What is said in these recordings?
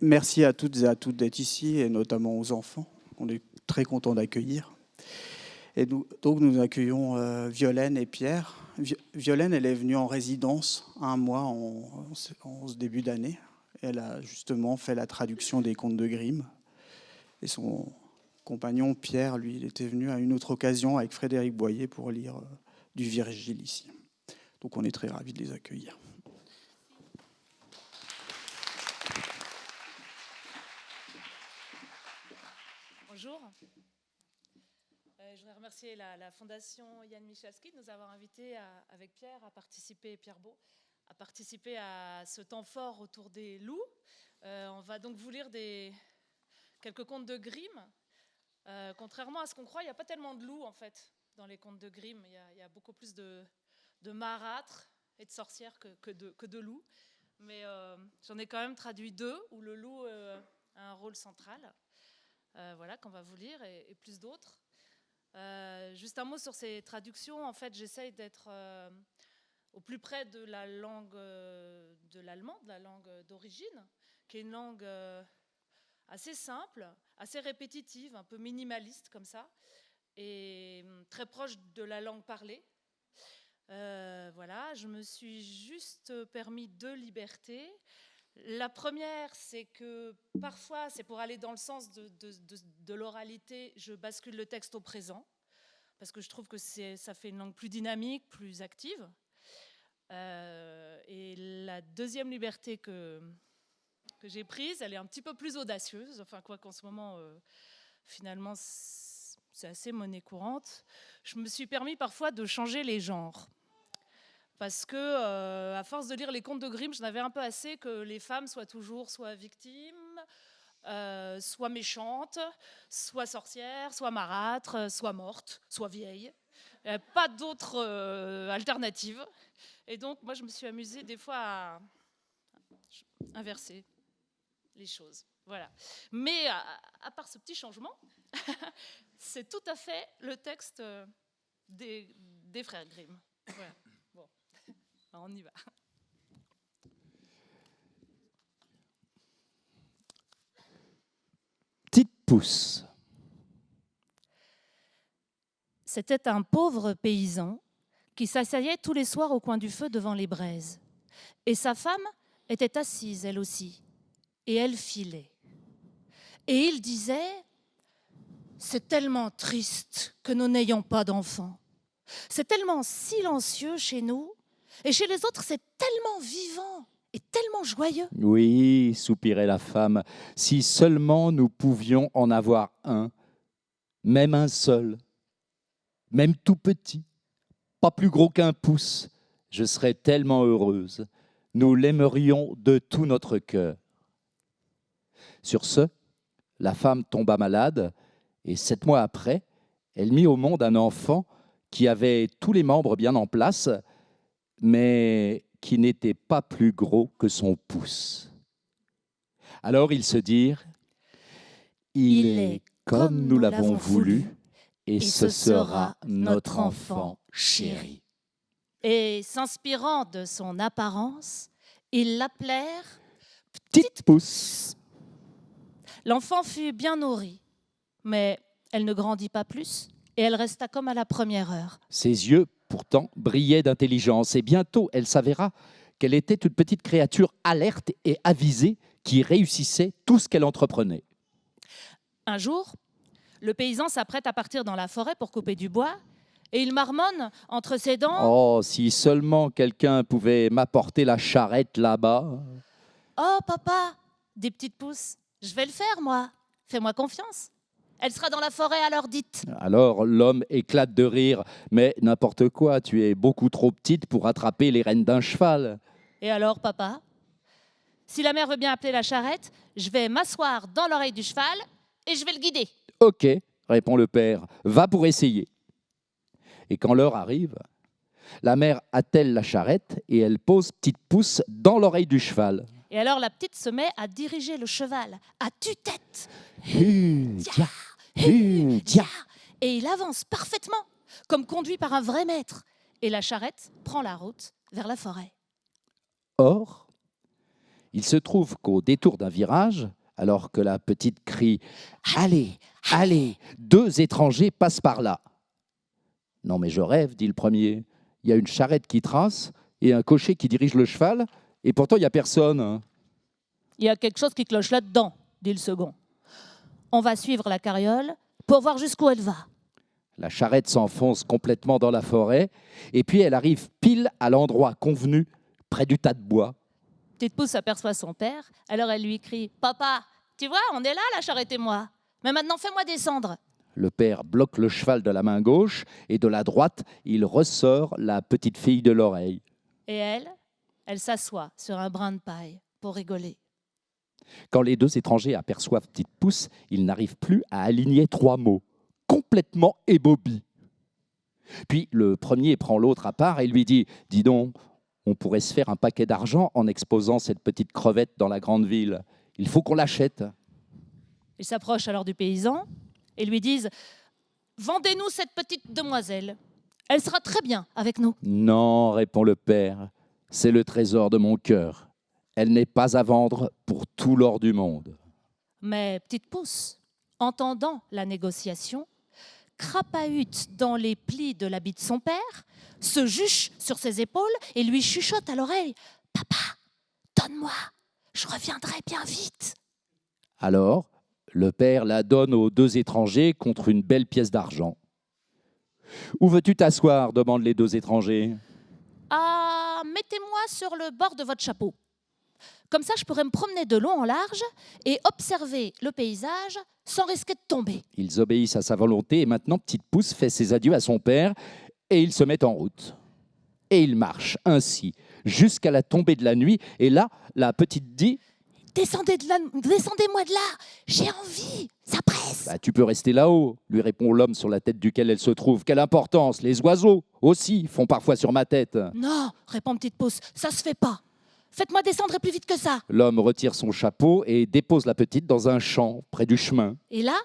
Merci à toutes et à tous d'être ici, et notamment aux enfants. On est très contents d'accueillir. Et donc nous accueillons Violaine et Pierre. Violaine, elle est venue en résidence un mois en ce début d'année. Elle a justement fait la traduction des contes de Grimm. Et son compagnon Pierre, lui, il était venu à une autre occasion avec Frédéric Boyer pour lire du Virgile ici. Donc on est très ravis de les accueillir. Bonjour. Je voudrais remercier la Fondation Yann Michalski de nous avoir invités avec Pierre à participer, et Pierre Beau, à participer à ce temps fort autour des loups. On va donc vous lire quelques contes de Grimm. Contrairement à ce qu'on croit, il n'y a pas tellement de loups en fait dans les contes de Grimm. Il y a beaucoup plus de marâtres et de sorcières que de loups. Mais j'en ai quand même traduit 2 où le loup a un rôle central. Voilà, qu'on va vous lire, et plus d'autres. Juste un mot sur ces traductions. En fait, j'essaye d'être au plus près de la langue de l'allemand, de la langue d'origine, qui est une langue assez simple, assez répétitive, un peu minimaliste comme ça, et très proche de la langue parlée. Voilà, je me suis juste permis 2 libertés. La première, c'est que parfois, c'est pour aller dans le sens de l'oralité, je bascule le texte au présent, parce que je trouve que ça fait une langue plus dynamique, plus active. Et la deuxième liberté que j'ai prise, elle est un petit peu plus audacieuse, enfin quoi qu'en ce moment, finalement, c'est assez monnaie courante. Je me suis permis parfois de changer les genres. Parce que, à force de lire les contes de Grimm, j'en avais un peu assez que les femmes soient toujours soit victimes, soit méchantes, soit sorcières, soit marâtres, soit mortes, soit vieilles. Pas d'autre alternative. Et donc, moi, je me suis amusée des fois à inverser les choses. Voilà. Mais à part ce petit changement, c'est tout à fait le texte des frères Grimm. Voilà. Bon. On y va. Petite pousse. C'était un pauvre paysan qui s'asseyait tous les soirs au coin du feu devant les braises. Et sa femme était assise, elle aussi, et elle filait. Et il disait « C'est tellement triste que nous n'ayons pas d'enfants. C'est tellement silencieux chez nous, et chez les autres, c'est tellement vivant et tellement joyeux. » Oui, soupirait la femme, si seulement nous pouvions en avoir un, même un seul, même tout petit, pas plus gros qu'un pouce, je serais tellement heureuse. Nous l'aimerions de tout notre cœur. Sur ce, la femme tomba malade, et 7 mois après, elle mit au monde un enfant qui avait tous les membres bien en place, mais qui n'était pas plus gros que son pouce. Alors ils se dirent, il est comme nous l'avons voulu, et ce sera notre enfant chéri. Et s'inspirant de son apparence, ils l'appelèrent Petite pouce. L'enfant fut bien nourri, mais elle ne grandit pas plus, et elle resta comme à la première heure. Ses yeux, pourtant, brillaient d'intelligence, et bientôt elle s'avéra qu'elle était une petite créature alerte et avisée qui réussissait tout ce qu'elle entreprenait. Un jour, le paysan s'apprête à partir dans la forêt pour couper du bois, et il marmonne entre ses dents. Oh, si seulement quelqu'un pouvait m'apporter la charrette là-bas. Oh, papa, dit Petite Pouce, je vais le faire, moi. Fais-moi confiance. Elle sera dans la forêt à l'heure dite. Alors l'homme éclate de rire. Mais n'importe quoi, tu es beaucoup trop petite pour attraper les rênes d'un cheval. Et alors, papa, si la mère veut bien appeler la charrette, je vais m'asseoir dans l'oreille du cheval et je vais le guider. Ok, répond le père, va pour essayer. Et quand l'heure arrive, la mère attelle la charrette et elle pose Petite Pouce dans l'oreille du cheval. Et alors la petite se met à diriger le cheval à tue-tête. Dia, dia. Et il avance parfaitement, comme conduit par un vrai maître. Et la charrette prend la route vers la forêt. Or, Il se trouve qu'au détour d'un virage, alors que la petite crie « Allez, allez !» 2 étrangers passent par là. « Non mais je rêve, dit le premier. Il y a une charrette qui trace et un cocher qui dirige le cheval, et pourtant il n'y a personne. » Il y a quelque chose qui cloche là-dedans, dit le second. On va suivre la carriole pour voir jusqu'où elle va. La charrette s'enfonce complètement dans la forêt, et puis elle arrive pile à l'endroit convenu, près du tas de bois. Petite Pouce aperçoit son père, alors elle lui crie « Papa, tu vois, on est là, la charrette et moi. Mais maintenant, fais-moi descendre. » Le père bloque le cheval de la main gauche, et de la droite, il ressort la petite fille de l'oreille. Et elle s'assoit sur un brin de paille pour rigoler. Quand les 2 étrangers aperçoivent Petite Pouce, ils n'arrivent plus à aligner 3 mots, complètement ébobis. Puis le premier prend l'autre à part et lui dit « Dis donc, on pourrait se faire un paquet d'argent en exposant cette petite crevette dans la grande ville. Il faut qu'on l'achète. » Ils s'approchent alors du paysan et lui disent « Vendez-nous cette petite demoiselle. Elle sera très bien avec nous. » « Non, répond le père, c'est le trésor de mon cœur. Elle n'est pas à vendre pour tout l'or du monde. » Mais Petite Pouce, entendant la négociation, crapahute dans les plis de l'habit de son père, se juche sur ses épaules et lui chuchote à l'oreille « Papa, donne-moi, je reviendrai bien vite. » Alors, le père la donne aux 2 étrangers contre une belle pièce d'argent. « Où veux-tu t'asseoir » demandent les 2 étrangers. « Ah, mettez-moi sur le bord de votre chapeau. Comme ça, je pourrais me promener de long en large et observer le paysage sans risquer de tomber. » Ils obéissent à sa volonté et maintenant Petite Pouce fait ses adieux à son père et ils se mettent en route. Et ils marchent ainsi jusqu'à la tombée de la nuit et là, la petite dit « Descendez-moi de là, j'ai envie, ça presse. » « Tu peux rester là-haut » lui répond l'homme sur la tête duquel elle se trouve. « Quelle importance, les oiseaux aussi font parfois sur ma tête. » « Non, répond Petite Pouce, ça se fait pas. Faites-moi descendre plus vite que ça. » L'homme retire son chapeau et dépose la petite dans un champ près du chemin. Et là,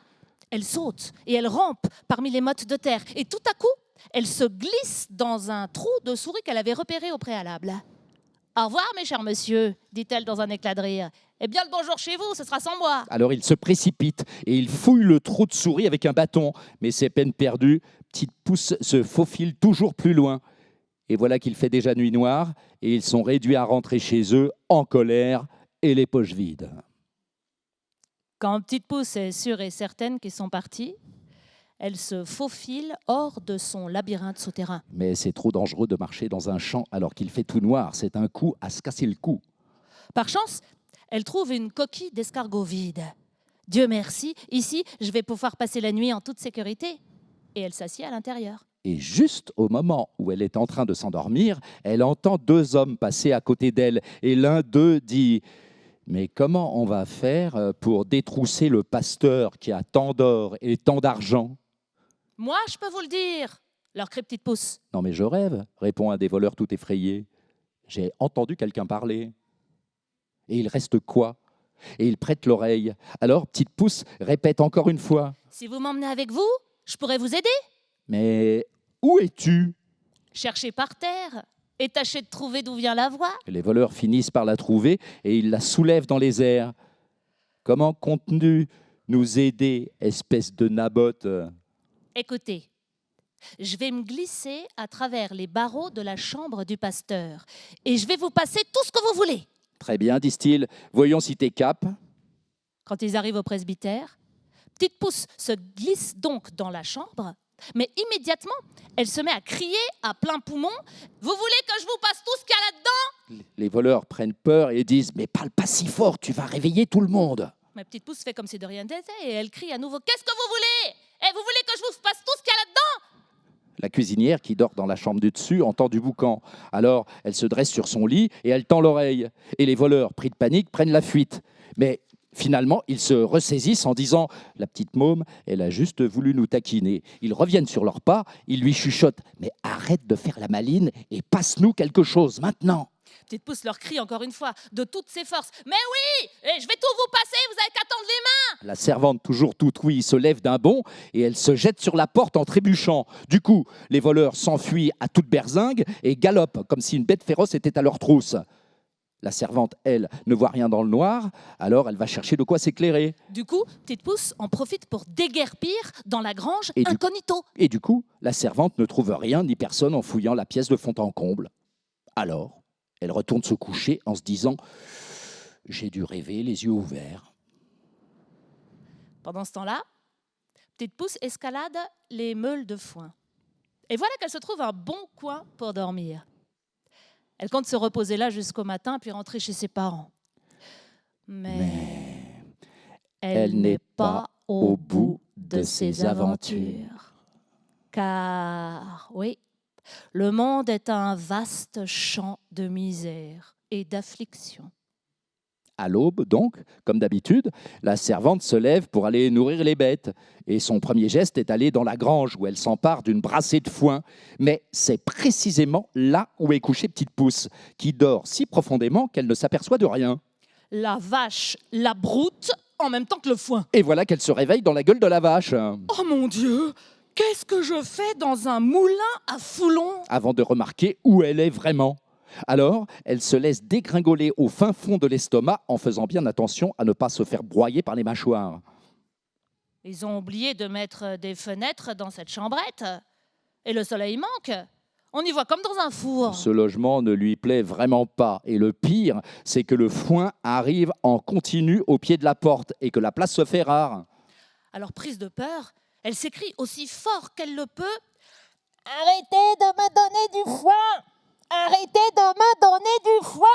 elle saute et elle rampe parmi les mottes de terre. Et tout à coup, elle se glisse dans un trou de souris qu'elle avait repéré au préalable. « Au revoir, mes chers messieurs, dit-elle dans un éclat de rire. Eh bien, le bonjour chez vous, ce sera sans moi. » Alors il se précipite et il fouille le trou de souris avec un bâton. Mais c'est peine perdue, Petite Pouce se faufile toujours plus loin. Et voilà qu'il fait déjà nuit noire et ils sont réduits à rentrer chez eux en colère et les poches vides. Quand Petite Pouce est sûre et certaine qu'ils sont partis, elle se faufile hors de son labyrinthe souterrain. Mais c'est trop dangereux de marcher dans un champ alors qu'il fait tout noir. C'est un coup à se casser le cou. Par chance, elle trouve une coquille d'escargot vide. Dieu merci, ici, je vais pouvoir passer la nuit en toute sécurité. Et elle s'assied à l'intérieur. Et juste au moment où elle est en train de s'endormir, elle entend 2 hommes passer à côté d'elle. Et l'un d'eux dit « Mais comment on va faire pour détrousser le pasteur qui a tant d'or et tant d'argent ?» « Moi, je peux vous le dire, leur crie Petite Pouce. »« Non mais je rêve, répond un des voleurs tout effrayé. J'ai entendu quelqu'un parler. Et il reste quoi? Et il prête l'oreille. Alors Petite Pouce répète encore une fois. Si vous m'emmenez avec vous, je pourrais vous aider. Mais où es-tu? Cherchez par terre et tâchez de trouver d'où vient la voix. » Les voleurs finissent par la trouver et ils la soulèvent dans les airs. Comment comptes-tu nous aider, espèce de nabote? Écoutez, je vais me glisser à travers les barreaux de la chambre du pasteur et je vais vous passer tout ce que vous voulez. Très bien, disent-ils. Voyons si t'es cap. Quand ils arrivent au presbytère, Petite Pouce se glisse donc dans la chambre, mais immédiatement, elle se met à crier à plein poumon « Vous voulez que je vous passe tout ce qu'il y a là-dedans ?» Les voleurs prennent peur et disent « Mais parle pas si fort, tu vas réveiller tout le monde. » Ma Petite Pouce fait comme si de rien n'était et elle crie à nouveau « Qu'est-ce que vous voulez? Et vous voulez que je vous passe tout ce qu'il y a là-dedans ?» La cuisinière, qui dort dans la chambre du dessus, entend du boucan. Alors, elle se dresse sur son lit et elle tend l'oreille. Et les voleurs, pris de panique, prennent la fuite. Mais finalement, ils se ressaisissent en disant « La petite môme, elle a juste voulu nous taquiner. » Ils reviennent sur leurs pas, ils lui chuchotent « Mais arrête de faire la maline et passe-nous quelque chose maintenant !» Petite Pouce leur crie encore une fois de toutes ses forces « Mais oui, et je vais tout vous passer, vous avez qu'à tendre les mains !» La servante, toujours toute ouïe, se lève d'un bond et elle se jette sur la porte en trébuchant. Du coup, les voleurs s'enfuient à toute berzingue et galopent comme si une bête féroce était à leur trousse. La servante, elle, ne voit rien dans le noir, alors elle va chercher de quoi s'éclairer. Du coup, Petite Pouce en profite pour déguerpir dans la grange Et incognito. Et du coup, la servante ne trouve rien ni personne en fouillant la pièce de fond en comble. Alors, elle retourne se coucher en se disant « J'ai dû rêver les yeux ouverts ». Pendant ce temps-là, Petite Pouce escalade les meules de foin. Et voilà qu'elle se trouve un bon coin pour dormir. Elle compte se reposer là jusqu'au matin, puis rentrer chez ses parents. Mais elle n'est pas au bout de ses aventures. Car, oui, le monde est un vaste champ de misère et d'affliction. À l'aube, donc, comme d'habitude, la servante se lève pour aller nourrir les bêtes. Et son premier geste est d'aller dans la grange où elle s'empare d'une brassée de foin. Mais c'est précisément là où est couchée Petite Pouce, qui dort si profondément qu'elle ne s'aperçoit de rien. La vache la broute en même temps que le foin. Et voilà qu'elle se réveille dans la gueule de la vache. Oh mon Dieu! Qu'est-ce que je fais dans un moulin à foulon? Avant de remarquer où elle est vraiment. Alors, elle se laisse dégringoler au fin fond de l'estomac en faisant bien attention à ne pas se faire broyer par les mâchoires. Ils ont oublié de mettre des fenêtres dans cette chambrette. Et le soleil manque. On y voit comme dans un four. Ce logement ne lui plaît vraiment pas. Et le pire, c'est que le foin arrive en continu au pied de la porte et que la place se fait rare. Alors, prise de peur, elle s'écrie aussi fort qu'elle le peut. « Arrêtez de me donner du foin! Arrêtez de me donner du foin !»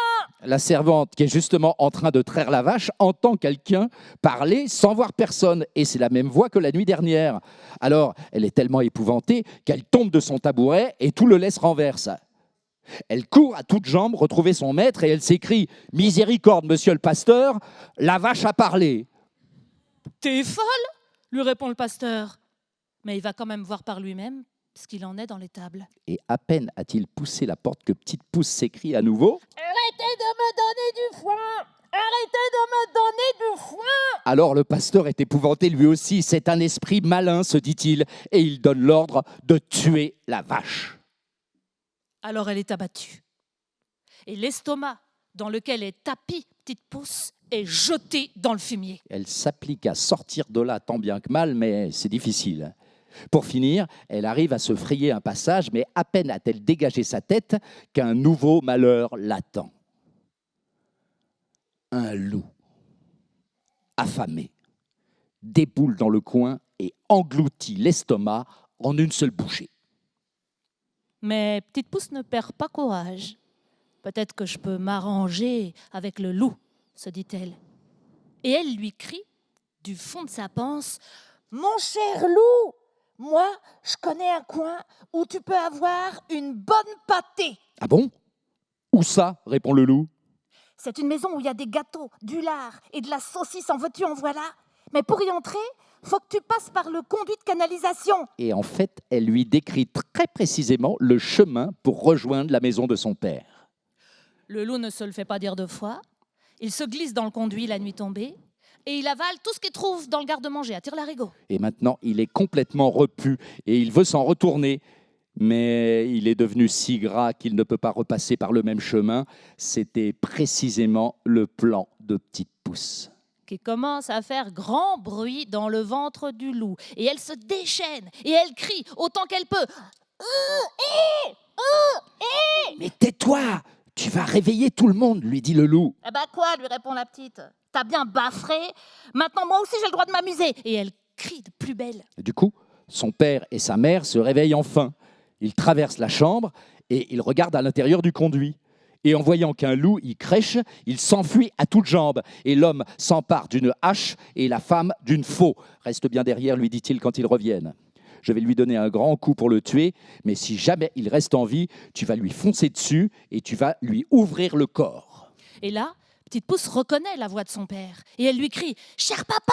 La servante, qui est justement en train de traire la vache, entend quelqu'un parler sans voir personne. Et c'est la même voix que la nuit dernière. Alors, elle est tellement épouvantée qu'elle tombe de son tabouret et tout le lait se renverse. Elle court à toutes jambes retrouver son maître et elle s'écrie « Miséricorde, monsieur le pasteur, la vache a parlé !» « T'es folle !» lui répond le pasteur. Mais il va quand même voir par lui-même ce qu'il en est dans l'étable. Et à peine a-t-il poussé la porte que Petite Pouce s'écrie à nouveau « Arrêtez de me donner du foin! Arrêtez de me donner du foin !» Alors le pasteur est épouvanté lui aussi. C'est un esprit malin, se dit-il, et il donne l'ordre de tuer la vache. Alors elle est abattue. Et l'estomac dans lequel est tapie Petite Pouce est jeté dans le fumier. Elle s'applique à sortir de là tant bien que mal, mais c'est difficile. Pour finir, elle arrive à se frayer un passage, mais à peine a-t-elle dégagé sa tête qu'un nouveau malheur l'attend. Un loup, affamé, déboule dans le coin et engloutit l'estomac en une seule bouchée. Mais Petite Pouce ne perd pas courage. Peut-être que je peux m'arranger avec le loup, se dit-elle. Et elle lui crie, du fond de sa panse, « Mon cher loup, moi, je connais un coin où tu peux avoir une bonne pâtée. » « Ah bon? Où ça ?» répond le loup. « C'est une maison où il y a des gâteaux, du lard et de la saucisse, en veux-tu, en voilà. Mais pour y entrer, faut que tu passes par le conduit de canalisation. » Et en fait, elle lui décrit très précisément le chemin pour rejoindre la maison de son père. Le loup ne se le fait pas dire deux fois. Il se glisse dans le conduit la nuit tombée et il avale tout ce qu'il trouve dans le garde-manger à tire-larigot. Et maintenant, il est complètement repu et il veut s'en retourner. Mais il est devenu si gras qu'il ne peut pas repasser par le même chemin. C'était précisément le plan de Petite Pouce. Qui commence à faire grand bruit dans le ventre du loup. Et elle se déchaîne et elle crie autant qu'elle peut. Mais tais-toi! Tu vas réveiller tout le monde, lui dit le loup. Eh ben quoi, lui répond la petite. T'as bien baffré. Maintenant, moi aussi, j'ai le droit de m'amuser. Et elle crie de plus belle. Du coup, son père et sa mère se réveillent enfin. Ils traversent la chambre et ils regardent à l'intérieur du conduit. Et en voyant qu'un loup y crèche, il s'enfuit à toutes jambes. Et l'homme s'empare d'une hache et la femme d'une faux. Reste bien derrière, lui dit-il quand ils reviennent. Je vais lui donner un grand coup pour le tuer, mais si jamais il reste en vie, tu vas lui foncer dessus et tu vas lui ouvrir le corps. Et là, Petite Pouce reconnaît la voix de son père. Et elle lui crie « Cher papa,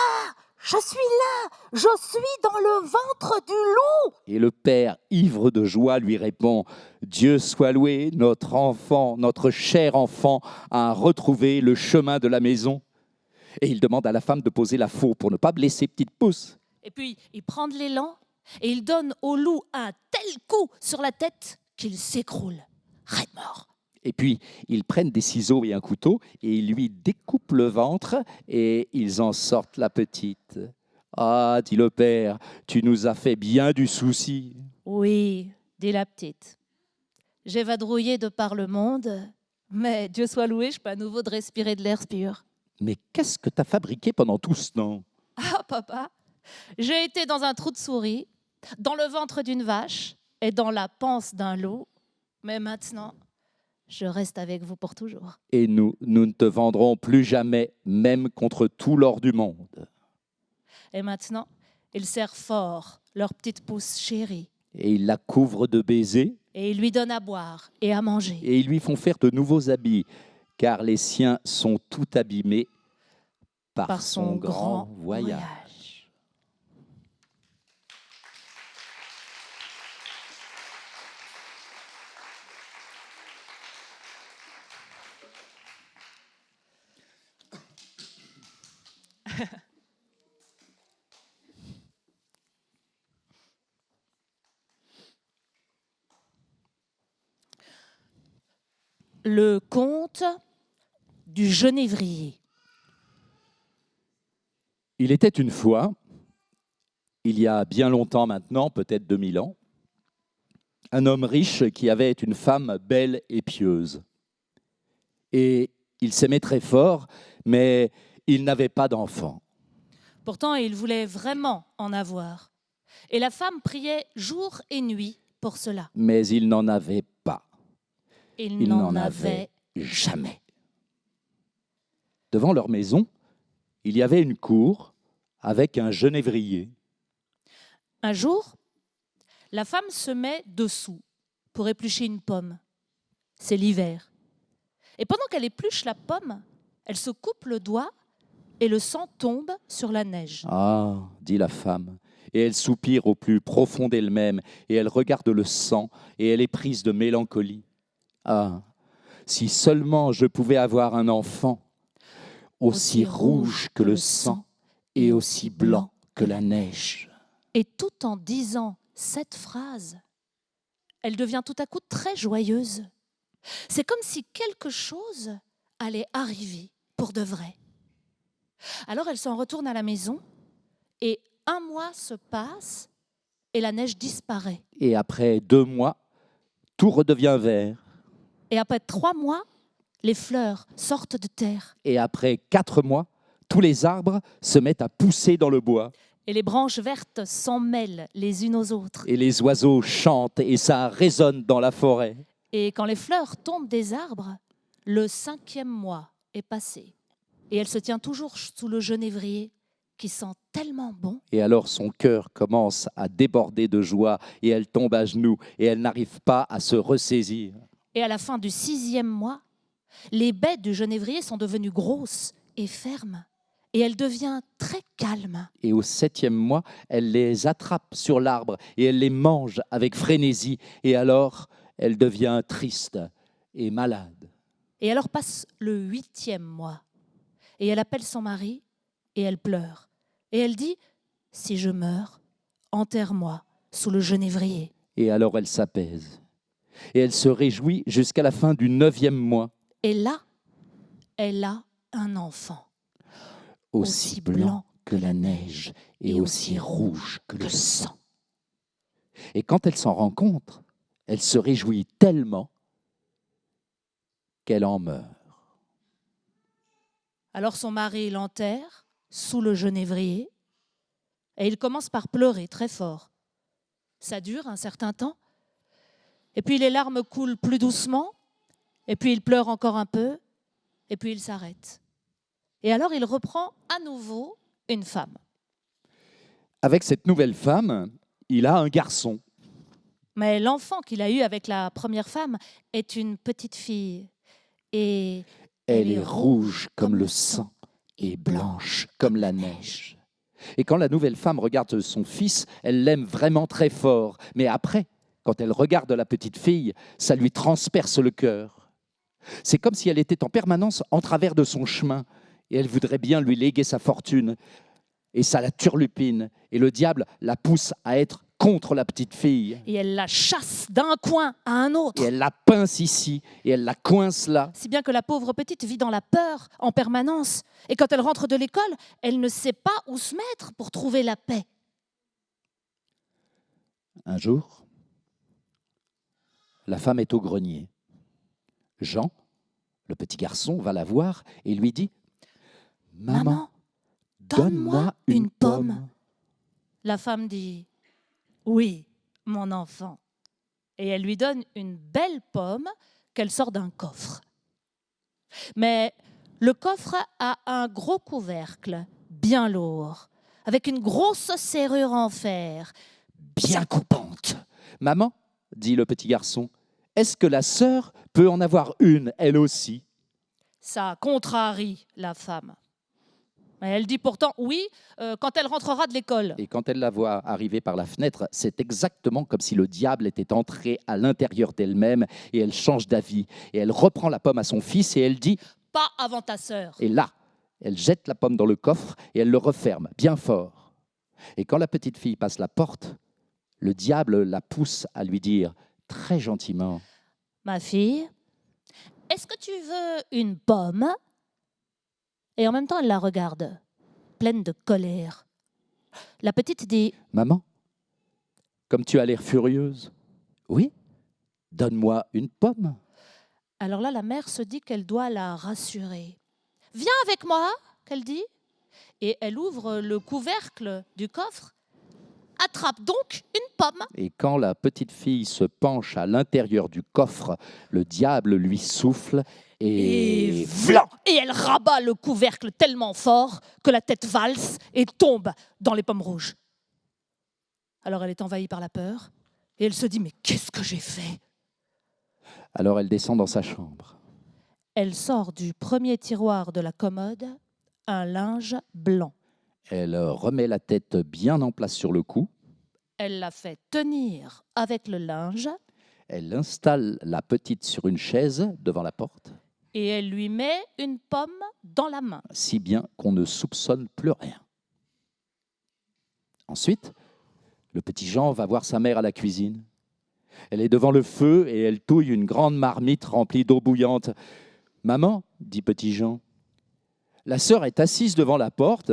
je suis là, je suis dans le ventre du loup !» Et le père, ivre de joie, lui répond « Dieu soit loué, notre enfant, notre cher enfant, a retrouvé le chemin de la maison. » Et il demande à la femme de poser la faux pour ne pas blesser Petite Pouce. Et puis, il prend de l'élan et il donne au loup un tel coup sur la tête qu'il s'écroule, raide mort. Et puis, ils prennent des ciseaux et un couteau et ils lui découpent le ventre et ils en sortent la petite. Ah, dit le père, tu nous as fait bien du souci. Oui, dit la petite. J'ai vadrouillé de par le monde, mais Dieu soit loué, je peux à nouveau de respirer de l'air pur. Mais qu'est-ce que tu as fabriqué pendant tout ce temps? Ah, papa, j'ai été dans un trou de souris, dans le ventre d'une vache et dans la panse d'un loup, mais maintenant, je reste avec vous pour toujours. Et nous ne te vendrons plus jamais, même contre tout l'or du monde. Et maintenant, ils serrent fort leur petite pousse chérie Et ils la couvrent de baisers et ils lui donnent à boire et à manger. et ils lui font faire de nouveaux habits, car les siens sont tout abîmés par son grand voyage. Le conte du genévrier. Il était une fois, il y a bien longtemps maintenant, peut-être 2000 ans, un homme riche qui avait une femme belle et pieuse. Et il s'aimait très fort, mais il n'avait pas d'enfant. Pourtant, il voulait vraiment en avoir. Et la femme priait jour et nuit pour cela. Mais il n'en avait pas. Il n'en avait jamais. Devant leur maison, il y avait une cour avec un genévrier. Un jour, la femme se met dessous pour éplucher une pomme. C'est l'hiver. Et pendant qu'elle épluche la pomme, elle se coupe le doigt et le sang tombe sur la neige. Ah, dit la femme, et elle soupire au plus profond d'elle-même, et elle regarde le sang, et elle est prise de mélancolie. Ah, si seulement je pouvais avoir un enfant, aussi rouge que le sang, et aussi blanc que la neige. Et tout en disant cette phrase, elle devient tout à coup très joyeuse. C'est comme si quelque chose allait arriver pour de vrai. Alors elle s'en retourne à la maison et 1 mois se passe et la neige disparaît. Et après 2 mois, tout redevient vert. Et après 3 mois, les fleurs sortent de terre. Et après 4 mois, tous les arbres se mettent à pousser dans le bois. Et les branches vertes s'en mêlent les unes aux autres. Et les oiseaux chantent et ça résonne dans la forêt. Et quand les fleurs tombent des arbres, le 5e mois est passé. Et elle se tient toujours sous le genévrier qui sent tellement bon. Et alors son cœur commence à déborder de joie et elle tombe à genoux et elle n'arrive pas à se ressaisir. Et à la fin du 6e mois, les baies du genévrier sont devenues grosses et fermes. Et elle devient très calme. Et au 7e mois, elle les attrape sur l'arbre et elle les mange avec frénésie. Et alors, elle devient triste et malade. Et alors passe le 8e mois. Et elle appelle son mari et elle pleure. Et elle dit, « Si je meurs, enterre-moi sous le genévrier. » Et alors elle s'apaise. Et elle se réjouit jusqu'à la fin du 9e mois. Et là, elle a un enfant. Aussi blanc que la neige et aussi rouge que le sang. Et quand elle s'en rend compte, elle se réjouit tellement qu'elle en meurt. Alors son mari l'enterre sous le genévrier et il commence par pleurer très fort. Ça dure un certain temps et puis les larmes coulent plus doucement et puis il pleure encore un peu et puis il s'arrête. Et alors il reprend à nouveau une femme. Avec cette nouvelle femme, il a un garçon. Mais l'enfant qu'il a eu avec la première femme est une petite fille et elle est rouge comme le sang et blanche comme la neige. Et quand la nouvelle femme regarde son fils, elle l'aime vraiment très fort. Mais après, quand elle regarde la petite fille, ça lui transperce le cœur. C'est comme si elle était en permanence en travers de son chemin et elle voudrait bien lui léguer sa fortune. Et ça la turlupine et le diable la pousse à être contre la petite fille. et elle la chasse d'un coin à un autre. Et elle la pince ici, et elle la coince là. Si bien que la pauvre petite vit dans la peur en permanence. Et quand elle rentre de l'école, elle ne sait pas où se mettre pour trouver la paix. Un jour, la femme est au grenier. Jean, le petit garçon, va la voir et lui dit « Maman, donne-moi une pomme. » La femme dit « Oui, mon enfant. » Et elle lui donne une belle pomme qu'elle sort d'un coffre. Mais le coffre a un gros couvercle, bien lourd, avec une grosse serrure en fer, Bien coupante. « Maman, dit le petit garçon, est-ce que la sœur peut en avoir une, elle aussi ?» Ça contrarie la femme. Mais elle dit pourtant oui quand elle rentrera de l'école. Et quand elle la voit arriver par la fenêtre, c'est exactement comme si le diable était entré à l'intérieur d'elle-même et elle change d'avis. Et elle reprend la pomme à son fils et elle dit Pas avant ta sœur. « Et là, elle jette la pomme dans le coffre et elle le referme bien fort. Et quand la petite fille passe la porte, le diable la pousse à lui dire très gentiment Ma fille, est-ce que tu veux une pomme ? Et en même temps, elle la regarde, pleine de colère. La petite dit « Maman, comme tu as l'air furieuse, oui, donne-moi une pomme. » Alors là, la mère se dit qu'elle doit la rassurer. Viens avec moi, qu'elle dit. Et elle ouvre le couvercle du coffre, attrape donc une pomme. Et quand la petite fille se penche à l'intérieur du coffre, le diable lui souffle et vlan ! Et elle rabat le couvercle tellement fort que la tête valse et tombe dans les pommes rouges. Alors elle est envahie par la peur et elle se dit mais qu'est-ce que j'ai fait ? Alors elle descend dans sa chambre. Elle sort du premier tiroir de la commode un linge blanc. Elle remet la tête bien en place sur le cou. Elle la fait tenir avec le linge Elle installe la petite sur une chaise devant la porte, et elle lui met une pomme dans la main. si bien qu'on ne soupçonne plus rien. Ensuite, le petit Jean va voir sa mère à la cuisine. Elle est devant le feu et elle touille une grande marmite remplie d'eau bouillante. « Maman, dit petit Jean, la sœur est assise devant la porte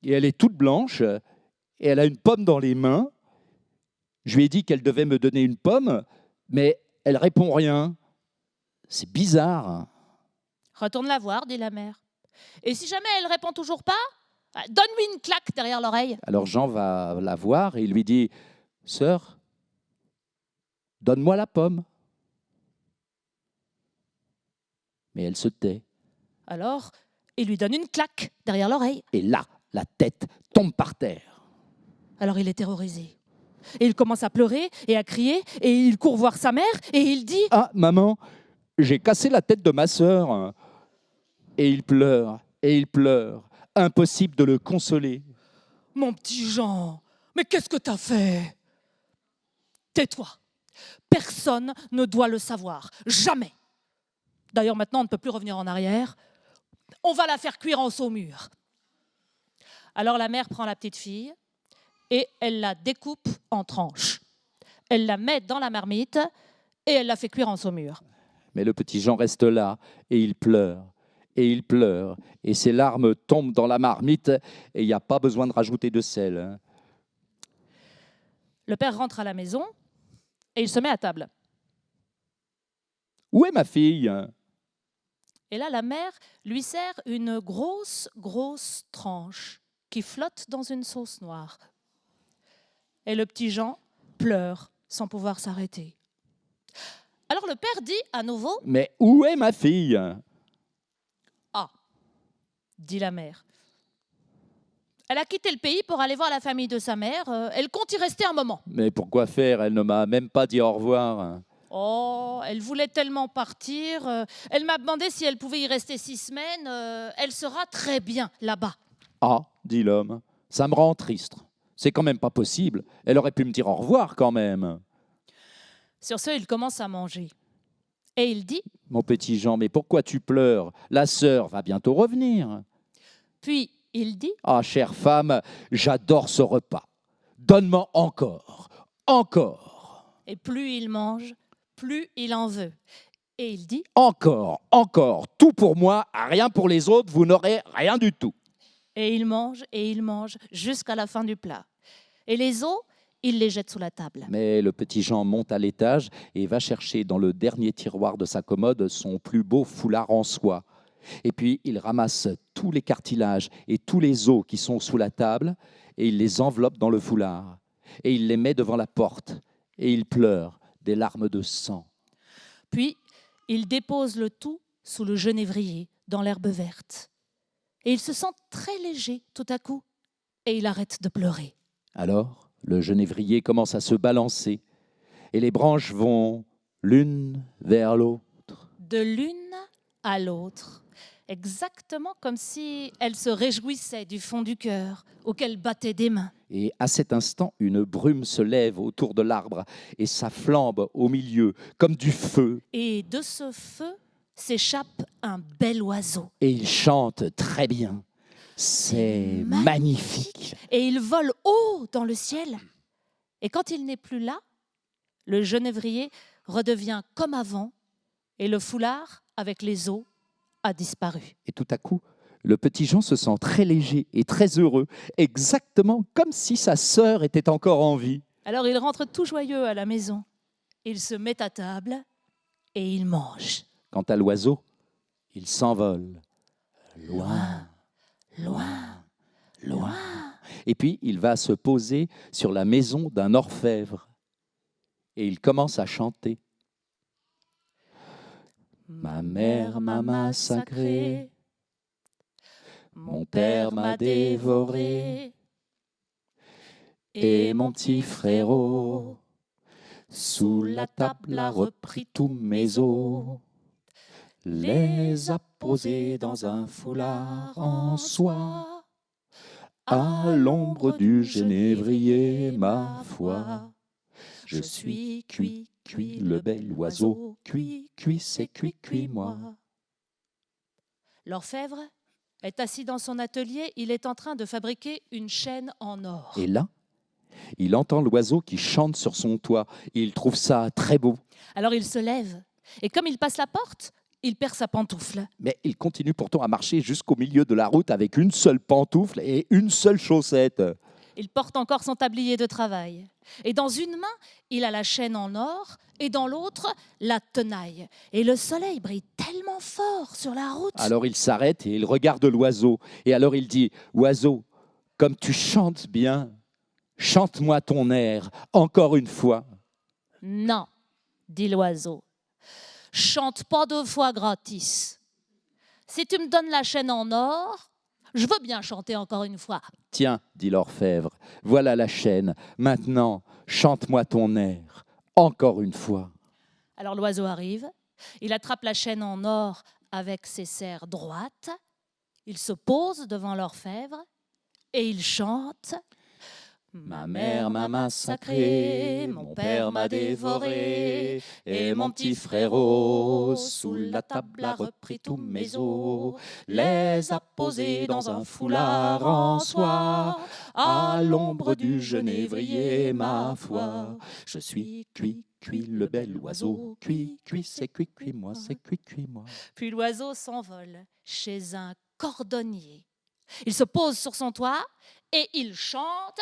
et elle est toute blanche et elle a une pomme dans les mains. Je lui ai dit qu'elle devait me donner une pomme, mais elle répond rien. C'est bizarre. » Retourne la voir, dit la mère. Et si jamais elle répond toujours pas, donne-lui une claque derrière l'oreille. Alors Jean va la voir et il lui dit « Sœur, donne-moi la pomme. » Mais elle se tait. Alors, il lui donne une claque derrière l'oreille. Et là, la tête tombe par terre. Alors il est terrorisé. Et il commence à pleurer et à crier et il court voir sa mère et il dit « Ah, maman, j'ai cassé la tête de ma sœur. » Et il pleure, et il pleure. Impossible de le consoler. « Mon petit Jean, mais qu'est-ce que t'as fait ? Tais-toi. Personne ne doit le savoir. Jamais. D'ailleurs, maintenant, on ne peut plus revenir en arrière. On va la faire cuire en saumure. » Alors la mère prend la petite fille et elle la découpe en tranches. Elle la met dans la marmite et elle la fait cuire en saumure. Mais le petit Jean reste là, et il pleure, et il pleure, et ses larmes tombent dans la marmite, et il n'y a pas besoin de rajouter de sel. Le père rentre à la maison et il se met à table. « Où est ma fille ?» Et là, la mère lui sert une grosse tranche qui flotte dans une sauce noire. Et le petit Jean pleure sans pouvoir s'arrêter. Alors le père dit à nouveau « Mais où est ma fille ?» Ah, dit la mère. Elle a quitté le pays pour aller voir la famille de sa mère. Elle compte y rester un moment. Mais pourquoi faire? Elle ne m'a même pas dit au revoir. Oh, elle voulait tellement partir. Elle m'a demandé si elle pouvait y rester 6 semaines. Elle sera très bien là-bas. Ah, dit l'homme, ça me rend triste. C'est quand même pas possible. Elle aurait pu me dire au revoir quand même. Sur ce, il commence à manger. Et il dit, Mon petit Jean, mais pourquoi tu pleures? La sœur va bientôt revenir. puis il dit, Ah, chère femme, j'adore ce repas. donne-moi encore, encore, Et plus il mange, plus il en veut. Et il dit, encore, encore, tout pour moi, rien pour les autres, vous n'aurez rien du tout. et il mange jusqu'à la fin du plat. Et les os, il les jette sous la table. Mais le petit Jean monte à l'étage et va chercher dans le dernier tiroir de sa commode son plus beau foulard en soie. Et puis il ramasse tous les cartilages et tous les os qui sont sous la table et il les enveloppe dans le foulard. Et il les met devant la porte et il pleure des larmes de sang. Puis, il dépose le tout sous le genévrier, dans l'herbe verte. Et il se sent très léger tout à coup. Et il arrête de pleurer. Alors, le genévrier commence à se balancer et les branches vont l'une vers l'autre. De l'une à l'autre, exactement comme si elle se réjouissait du fond du cœur, auquel battait des mains. Et à cet instant, une brume se lève autour de l'arbre et ça flambe au milieu comme du feu. Et de ce feu s'échappe un bel oiseau. Et il chante très bien. C'est magnifique. Et il vole haut dans le ciel. Et quand il n'est plus là, le genévrier redevient comme avant et le foulard avec les os a disparu. Et tout à coup, le petit Jean se sent très léger et très heureux, exactement comme si sa sœur était encore en vie. Alors il rentre tout joyeux à la maison. Il se met à table et il mange. Quant à l'oiseau, il s'envole. Loin, Loin, loin. Et puis, il va se poser sur la maison d'un orfèvre. Et il commence à chanter. Ma mère m'a massacré, mon père m'a dévoré, et mon petit frérot, sous la table, a repris tous mes os, les a posés dans un foulard en soie, à l'ombre du genévrier, ma foi. Je suis cuit, cuit, le bel oiseau, cuit, cuit, c'est cuit, cuit, moi. L'orfèvre est assis dans son atelier, il est en train de fabriquer une chaîne en or. Et là, il entend l'oiseau qui chante sur son toit. Et il trouve ça très beau. Alors il se lève, et comme il passe la porte, il perd sa pantoufle. Mais il continue pourtant à marcher jusqu'au milieu de la route avec une seule pantoufle et une seule chaussette. Il porte encore son tablier de travail. Et dans une main, il a la chaîne en or, et dans l'autre, la tenaille. Et le soleil brille tellement fort sur la route. Alors il s'arrête et il regarde l'oiseau. Et alors il dit, « Oiseau, comme tu chantes bien, chante-moi ton air, encore une fois. » Non, dit l'oiseau, chante pas 2 fois gratis. Si tu me donnes la chaîne en or, je veux bien chanter encore une fois. « Tiens, dit l'orfèvre, voilà la chaîne. Maintenant, chante-moi ton air, encore une fois. » Alors l'oiseau arrive, il attrape la chaîne en or avec ses serres droites, il se pose devant l'orfèvre et il chante. Ma mère m'a massacré, mon père m'a dévoré, et mon petit frérot, sous la table, a repris tous mes os, les a posés dans un foulard en soie, à l'ombre du genévrier, ma foi. Je suis cuit, cuit, le bel oiseau, cuit, cuit, c'est cuit, cuit, moi, c'est cuit, cuit, moi. Puis l'oiseau s'envole chez un cordonnier. Il se pose sur son toit et il chante.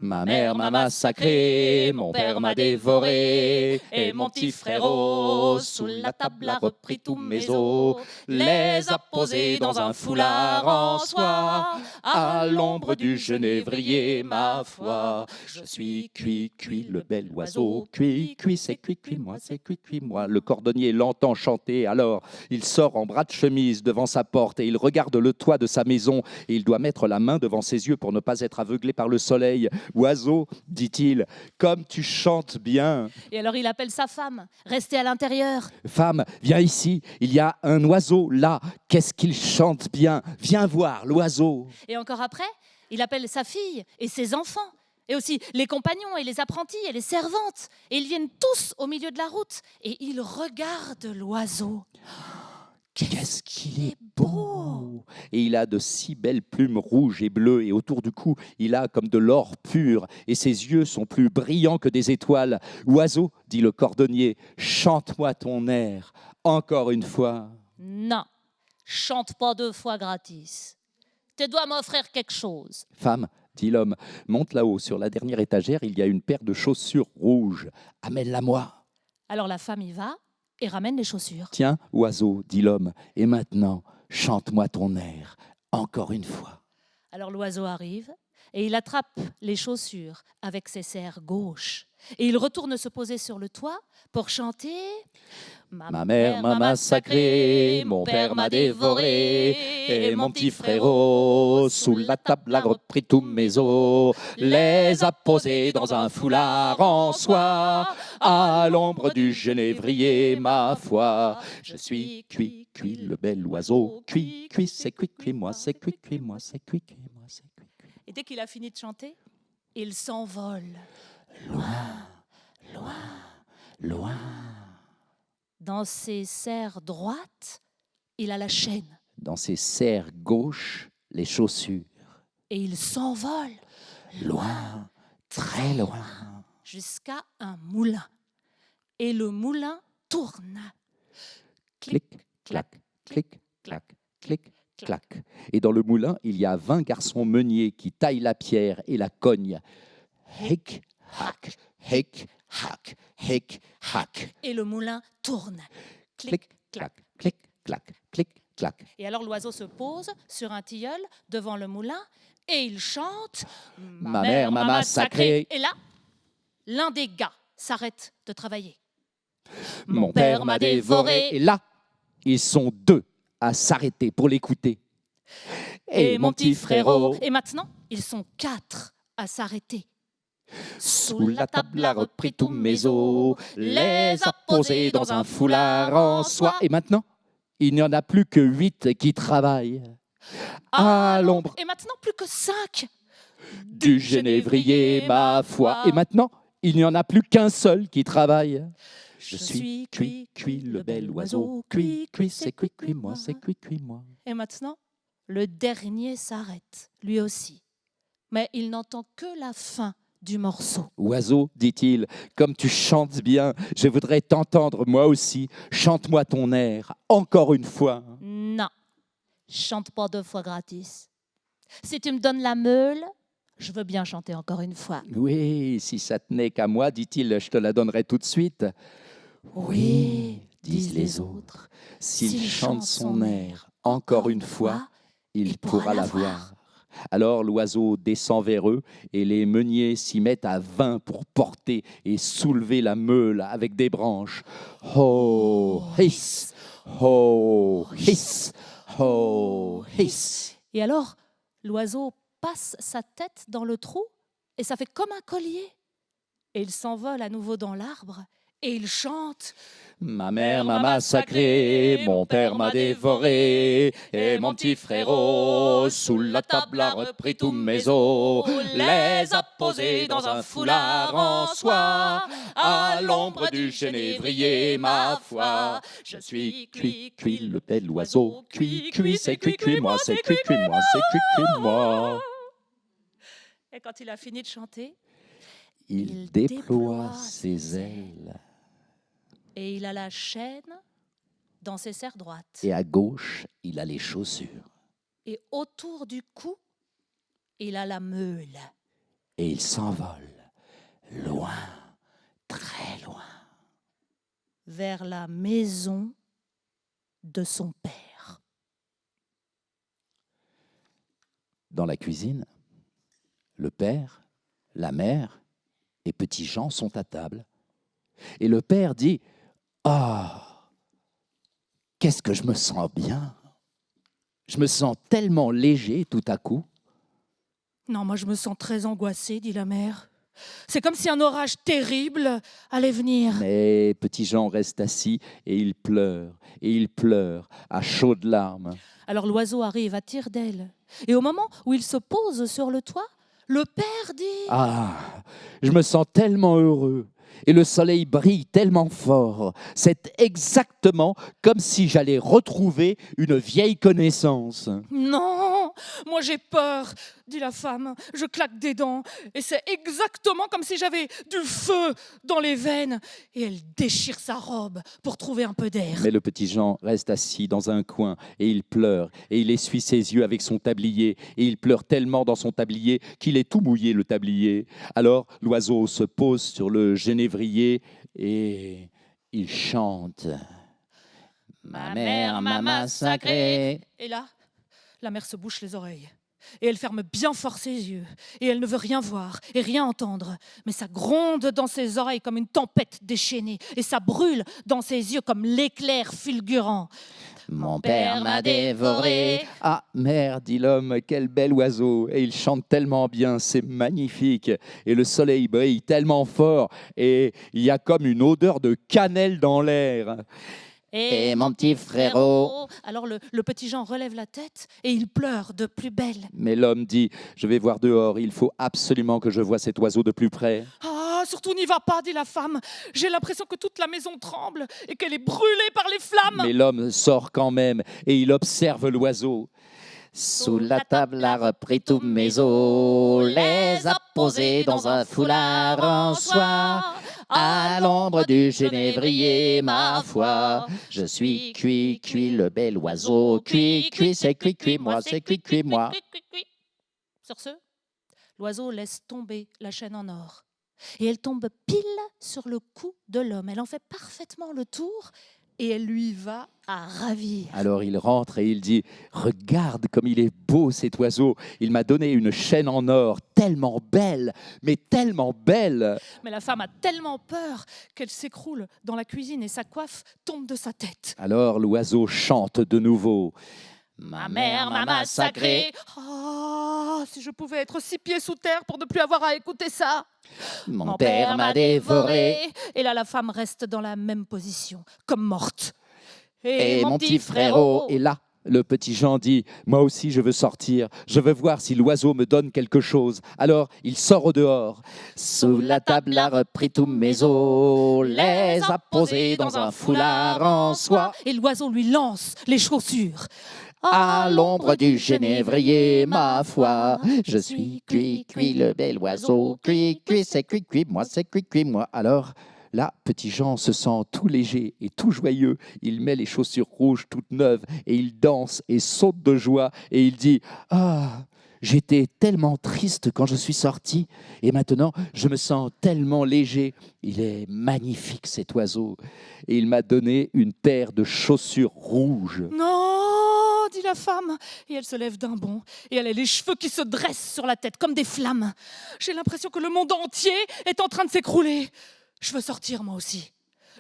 Ma mère m'a massacré, mon père m'a dévoré, et mon petit frérot, sous la table, a repris tous mes os, les a posés dans un foulard en soie, à l'ombre du genévrier, ma foi. Je suis cuit, cuit, le bel oiseau, cuit, cuit, c'est cuit, cuit, moi, c'est cuit, cuit, moi. Le cordonnier l'entend chanter, alors il sort en bras de chemise devant sa porte et il regarde le toit de sa maison et il doit mettre la main devant ses yeux pour ne pas être aveuglé par le soleil. Oiseau, dit-il, comme tu chantes bien. Et alors il appelle sa femme, restez à l'intérieur. Femme, viens ici, il y a un oiseau là. Qu'est-ce qu'il chante bien. Viens voir l'oiseau. Et encore après, il appelle sa fille et ses enfants. Et aussi les compagnons et les apprentis et les servantes. Et ils viennent tous au milieu de la route. Et ils regardent l'oiseau. Qu'est-ce qu'il est beau! et il a de si belles plumes rouges et bleues, et autour du cou, il a comme de l'or pur, et ses yeux sont plus brillants que des étoiles. Oiseau, dit le cordonnier, chante-moi ton air, encore une fois. Non, chante pas 2 fois gratis. Tu dois m'offrir quelque chose. Femme, dit l'homme, monte là-haut, sur la dernière étagère, il y a une paire de chaussures rouges. Amène-la-moi. Alors la femme y va et ramène les chaussures. Tiens, oiseau, dit l'homme, et maintenant, chante-moi ton air, encore une fois. Alors l'oiseau arrive et il attrape les chaussures avec ses serres gauches. Et il retourne se poser sur le toit pour chanter « Ma mère m'a massacré, mon père m'a dévoré, et mon petit frérot, sous la table, a repris tous mes os, les a posés dans un foulard en soie, à l'ombre du genévrier, ma foi. Je suis cuit, cuit, le bel oiseau, cuit, cuit, c'est cuit, cuit, moi, c'est cuit, cuit, moi, c'est cuit, cuit, moi, c'est cuit, cuit. » Et dès qu'il a fini de chanter, il s'envole. Loin, loin, loin. Dans ses serres droites, il a la chaîne. Dans ses serres gauches, les chaussures. Et il s'envole Loin, très loin. jusqu'à un moulin. Et le moulin tourne. Clic, clac, clic, clac, clic, clac. Et dans le moulin, il y a 20 garçons meuniers qui taillent la pierre et la cognent. Hic, hac, hic, hac, hic, hac. Et le moulin tourne. Clic, clac, clic, clac, clic, clac. Et alors l'oiseau se pose sur un tilleul devant le moulin et il chante « Ma mère m'a massacré. » Et là, l'un des gars s'arrête de travailler. Mon père m'a dévoré. Et là, ils sont 2 à s'arrêter pour l'écouter. Et mon petit frérot, Et maintenant, ils sont 4 à s'arrêter. sous la table, a repris tous mes os, les a posés dans un foulard en soie. Et maintenant, il n'y en a plus que 8 qui travaillent. À l'ombre Et maintenant, plus que 5. du genévrier, ma foi. Et maintenant, il n'y en a plus qu'un seul qui travaille. Je suis cuit, cuit, le bel oiseau. Cuit, cuit, c'est cuit, cuit, moi, c'est cuit, cuit, moi. Et maintenant, le dernier s'arrête, lui aussi. Mais il n'entend que la fin du morceau. Oiseau, dit-il, comme tu chantes bien, je voudrais t'entendre moi aussi. Chante-moi ton air, encore une fois. Non, chante pas 2 fois gratis. Si tu me donnes la meule, je veux bien chanter encore une fois. Oui, si ça tenait qu'à moi, dit-il, je te la donnerais tout de suite. Oui, disent les autres, s'il chante son air encore une fois, il pourra l'avoir. Alors l'oiseau descend vers eux et les meuniers s'y mettent à 20 pour porter et soulever la meule avec des branches. Ho, hiss, ho, hiss, ho, hiss. Et alors, l'oiseau passe sa tête dans le trou et ça fait comme un collier. Et il s'envole à nouveau dans l'arbre et il chante. Ma mère m'a massacré, mon père m'a dévoré, et mon petit frérot, sous la table, a repris tous mes os, les a posés dans un foulard en soie, à l'ombre du genévrier, ma foi. Je suis cuit, cuit, le bel oiseau, cuit, cuit, c'est cuit, cuit, moi, c'est cuit, cuit, moi, c'est cuit, cuit, moi. Et quand il a fini de chanter, Il déploie ses ailes. et il a la chaîne dans ses serres droites. Et à gauche, il a les chaussures. Et autour du cou, il a la meule. Et il s'envole, loin, très loin. Vers la maison de son père. Dans la cuisine, le père, la mère et petit Jean sont à table. Et le père dit « Ah, qu'est-ce que je me sens bien! Je me sens tellement léger tout à coup. » Non, moi je me sens très angoissée, dit la mère. C'est comme si un orage terrible allait venir. Mais petit Jean reste assis et il pleure à chaudes larmes. Alors l'oiseau arrive à tire d'aile. Et au moment où il se pose sur le toit, le père dit « Ah, je me sens tellement heureux. et le soleil brille tellement fort. C'est exactement comme si j'allais retrouver une vieille connaissance. Non, moi j'ai peur, dit la femme. Je claque des dents et c'est exactement comme si j'avais du feu dans les veines. Et elle déchire sa robe pour trouver un peu d'air. Mais le petit Jean reste assis dans un coin et il pleure et il essuie ses yeux avec son tablier et il pleure tellement dans son tablier qu'il est tout mouillé le tablier. Alors l'oiseau se pose sur le genévrier et il chante. Ma mère m'a massacré. Et là, la mère se bouche les oreilles. Et elle ferme bien fort ses yeux. Et elle ne veut rien voir et rien entendre. Mais ça gronde dans ses oreilles comme une tempête déchaînée. Et ça brûle dans ses yeux comme l'éclair fulgurant. Mon père m'a dévoré. Ah, mère, dit l'homme, quel bel oiseau. Et il chante tellement bien, c'est magnifique. Et le soleil brille tellement fort. Et il y a comme une odeur de cannelle dans l'air. Et mon petit frérot. Alors le petit Jean relève la tête et il pleure de plus belle. Mais l'homme dit, je vais voir dehors, il faut absolument que je voie cet oiseau de plus près. Ah, surtout n'y va pas, dit la femme. J'ai l'impression que toute la maison tremble et qu'elle est brûlée par les flammes. Mais l'homme sort quand même et il observe l'oiseau. Sous la table a repris tous mes os, les a posés dans un foulard en soie. À l'ombre du genévrier, ma foi, je suis cuit, cuit, le bel oiseau. Cuit, cuit, c'est cuit, cuit, moi, c'est cuit, cuit, moi. Sur ce, l'oiseau laisse tomber la chaîne en or. Et elle tombe pile sur le cou de l'homme. Elle en fait parfaitement le tour et elle lui va à ravir. Alors il rentre et il dit, regarde comme il est beau cet oiseau. Il m'a donné une chaîne en or tellement belle, mais tellement belle. Mais la femme a tellement peur qu'elle s'écroule dans la cuisine et sa coiffe tombe de sa tête. Alors l'oiseau chante de nouveau. Ma mère m'a massacré. Ah, si je pouvais être 6 pieds sous terre pour ne plus avoir à écouter ça. Mon père m'a dévoré. Et là, la femme reste dans la même position, comme morte. Et mon petit frérot est là. Le petit Jean dit, moi aussi je veux sortir, je veux voir si l'oiseau me donne quelque chose. Alors il sort au dehors. Sous la table a repris tous mes os, les a posés dans un foulard en soie. Et l'oiseau lui lance les chaussures. À l'ombre du genévrier, ma foi, je suis cuit, cuit, le bel oiseau. Cuit, cuit, c'est cuit, cuit, moi, c'est cuit, cuit, moi. Alors, là, petit Jean se sent tout léger et tout joyeux. Il met les chaussures rouges toutes neuves et il danse et saute de joie et il dit « Ah, j'étais tellement triste quand je suis sorti et maintenant, je me sens tellement léger. Il est magnifique cet oiseau. Et il m'a donné une paire de chaussures rouges. » Non, dit la femme, et elle se lève d'un bond, et elle a les cheveux qui se dressent sur la tête comme des flammes. J'ai l'impression que le monde entier est en train de s'écrouler. Je veux sortir, moi aussi.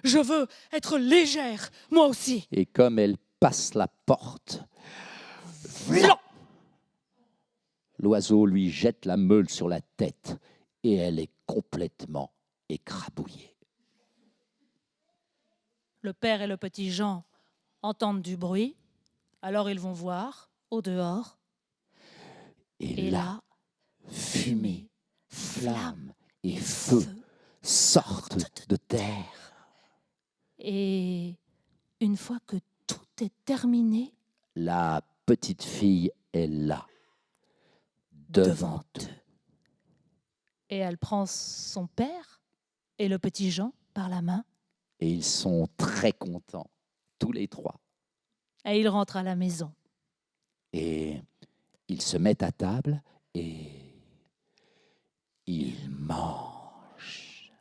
Je veux être légère, moi aussi. Et comme elle passe la porte, Vlan ! l'oiseau lui jette la meule sur la tête et elle est complètement écrabouillée. Le père et le petit Jean entendent du bruit, alors ils vont voir, au dehors. Et là, fumée, flamme et feu sortent de terre. Et une fois que tout est terminé, La petite fille est là, devant eux. et elle prend son père et le petit Jean par la main, Et ils sont très contents, tous les trois. et ils rentrent à la maison. Et ils se mettent à table et ils mangent.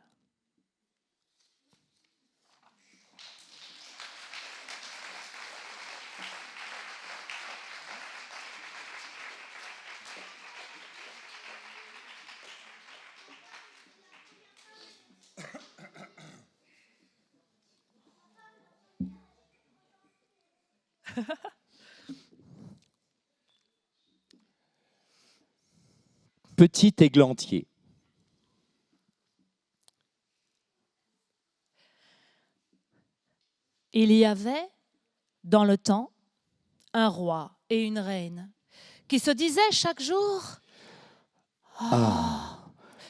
Petit églantier. Il y avait, dans le temps, un roi et une reine qui se disaient chaque jour Ah,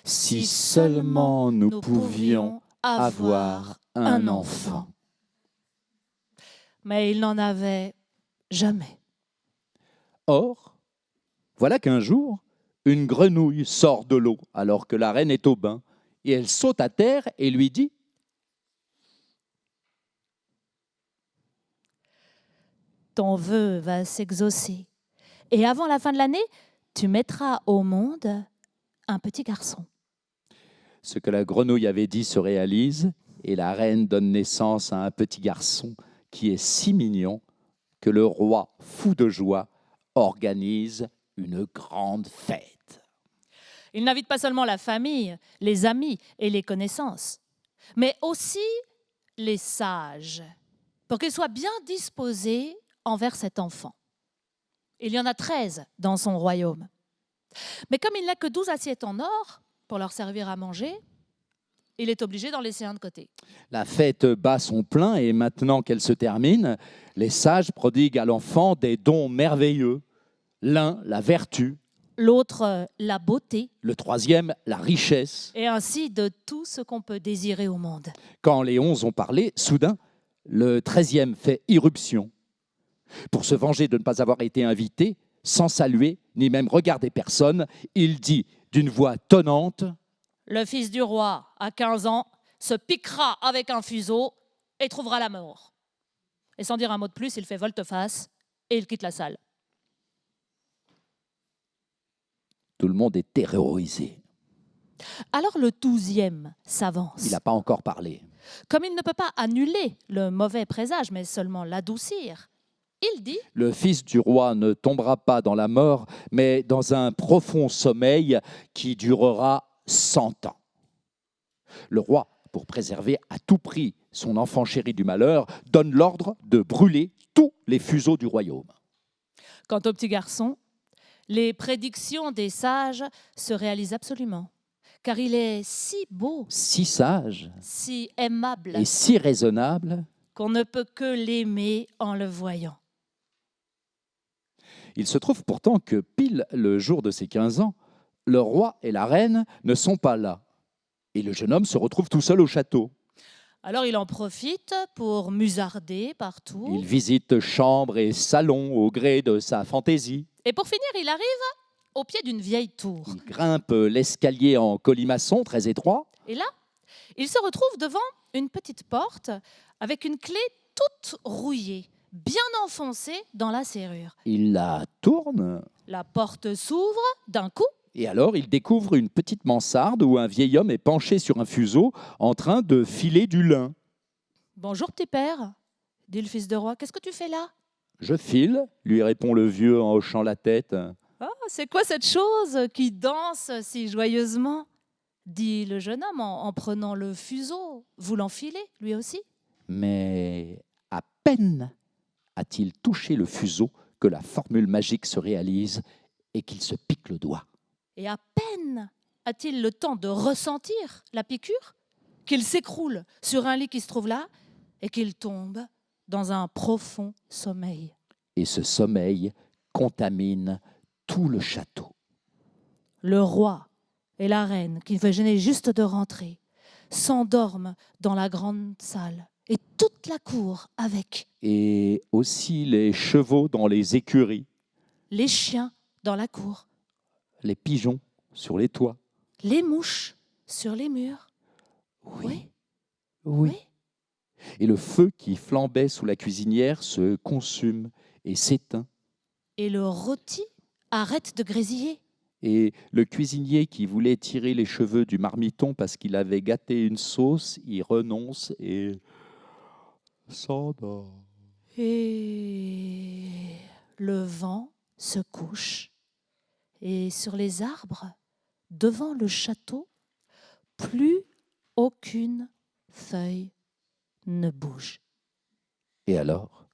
si seulement nous pouvions avoir un enfant. Mais il n'en avait jamais. Or, voilà qu'un jour, une grenouille sort de l'eau alors que la reine est au bain, et elle saute à terre et lui dit « Ton vœu va s'exaucer, et avant la fin de l'année, tu mettras au monde un petit garçon. » Ce que la grenouille avait dit se réalise, et la reine donne naissance à un petit garçon qui est si mignon que le roi, fou de joie, organise une grande fête. Il n'invite pas seulement la famille, les amis et les connaissances, mais aussi les sages, pour qu'ils soient bien disposés envers cet enfant. Il y en a 13 dans son royaume. Mais comme il n'a que 12 assiettes en or pour leur servir à manger, il est obligé d'en laisser un de côté. La fête bat son plein et maintenant qu'elle se termine, les sages prodiguent à l'enfant des dons merveilleux. L'un, la vertu, L'autre, la beauté, le troisième, la richesse. et ainsi de tout ce qu'on peut désirer au monde. Quand les 11 ont parlé, soudain, le 13e fait irruption. Pour se venger de ne pas avoir été invité, sans saluer, ni même regarder personne, il dit d'une voix tonnante « Le fils du roi, à 15 ans, se piquera avec un fuseau et trouvera la mort. » Et sans dire un mot de plus, il fait volte-face et il quitte la salle. Tout le monde est terrorisé. Alors le 12e s'avance. Il n'a pas encore parlé. Comme il ne peut pas annuler le mauvais présage, mais seulement l'adoucir, il dit Le fils du roi ne tombera pas dans la mort, mais dans un profond sommeil qui durera 100 ans. Le roi, pour préserver à tout prix son enfant chéri du malheur, donne l'ordre de brûler tous les fuseaux du royaume. Quant au petit garçon, les prédictions des sages se réalisent absolument, car il est si beau, Si sage si aimable, et si raisonnable, qu'on ne peut que l'aimer en le voyant. il se trouve pourtant que pile le jour de ses 15 ans, le roi et la reine ne sont pas là. Et le jeune homme se retrouve tout seul au château. Alors il en profite pour musarder partout. Il visite chambres et salons au gré de sa fantaisie. Et pour finir, il arrive au pied d'une vieille tour. Il grimpe l'escalier en colimaçon très étroit. Et là, il se retrouve devant une petite porte avec une clé toute rouillée, bien enfoncée dans la serrure. Il la tourne La porte s'ouvre d'un coup. et alors il découvre une petite mansarde où un vieil homme est penché sur un fuseau en train de filer du lin. « Bonjour petit père », dit le fils de roi, « qu'est-ce que tu fais là ?»« Je file, lui répond le vieux en hochant la tête. Ah, c'est quoi cette chose qui danse si joyeusement ?» dit le jeune homme en prenant le fuseau, voulant filer lui aussi. Mais à peine a-t-il touché le fuseau que la formule magique se réalise et qu'il se pique le doigt. Et à peine a-t-il le temps de ressentir la piqûre qu'il s'écroule sur un lit qui se trouve là et qu'il tombe dans un profond sommeil. Et ce sommeil contamine tout le château. Le roi et la reine, qui venaient juste de rentrer, s'endorment dans la grande salle et toute la cour avec. Et aussi les chevaux dans les écuries, Les chiens dans la cour, les pigeons sur les toits. les mouches sur les murs. Oui. Et le feu qui flambait sous la cuisinière se consume et s'éteint. Et le rôti arrête de grésiller. Et le cuisinier qui voulait tirer les cheveux du marmiton parce qu'il avait gâté une sauce, y renonce et s'endort. Et le vent se couche. Et sur les arbres, devant le château, plus aucune feuille ne bouge. Et alors,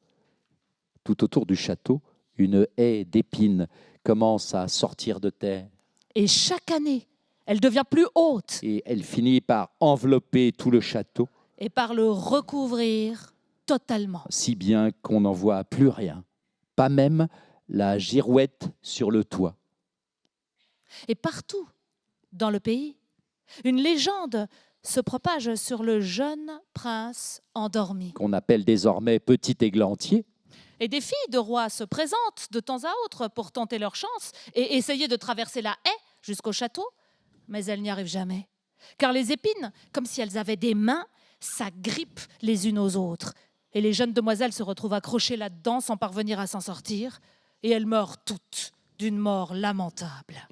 tout autour du château, une haie d'épines commence à sortir de terre. Et chaque année, elle devient plus haute Et elle finit par envelopper tout le château, et par le recouvrir totalement. si bien qu'on n'en voit plus rien, pas même la girouette sur le toit. Et partout dans le pays, une légende se propage sur le jeune prince endormi. qu'on appelle désormais Petit Églantier. Et des filles de rois se présentent de temps à autre pour tenter leur chance et essayer de traverser la haie jusqu'au château, mais elles n'y arrivent jamais. Car les épines, comme si elles avaient des mains, s'agrippent les unes aux autres. Et les jeunes demoiselles se retrouvent accrochées là-dedans sans parvenir à s'en sortir. Et elles meurent toutes d'une mort lamentable.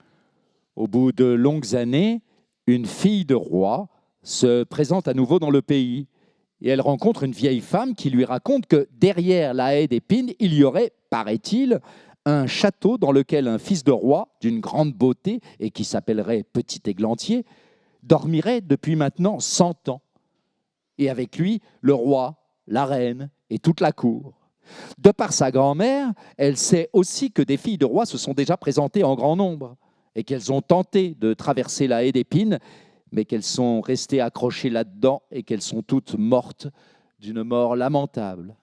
Au bout de longues années, une fille de roi se présente à nouveau dans le pays. Et elle rencontre une vieille femme qui lui raconte que derrière la haie d'épines, il y aurait, paraît-il, un château dans lequel un fils de roi d'une grande beauté et qui s'appellerait Petit Églantier dormirait depuis maintenant 100 ans. Et avec lui, le roi, la reine et toute la cour. De par sa grand-mère, elle sait aussi que des filles de roi se sont déjà présentées en grand nombre et qu'elles ont tenté de traverser la haie d'épines, mais qu'elles sont restées accrochées là-dedans et qu'elles sont toutes mortes d'une mort lamentable.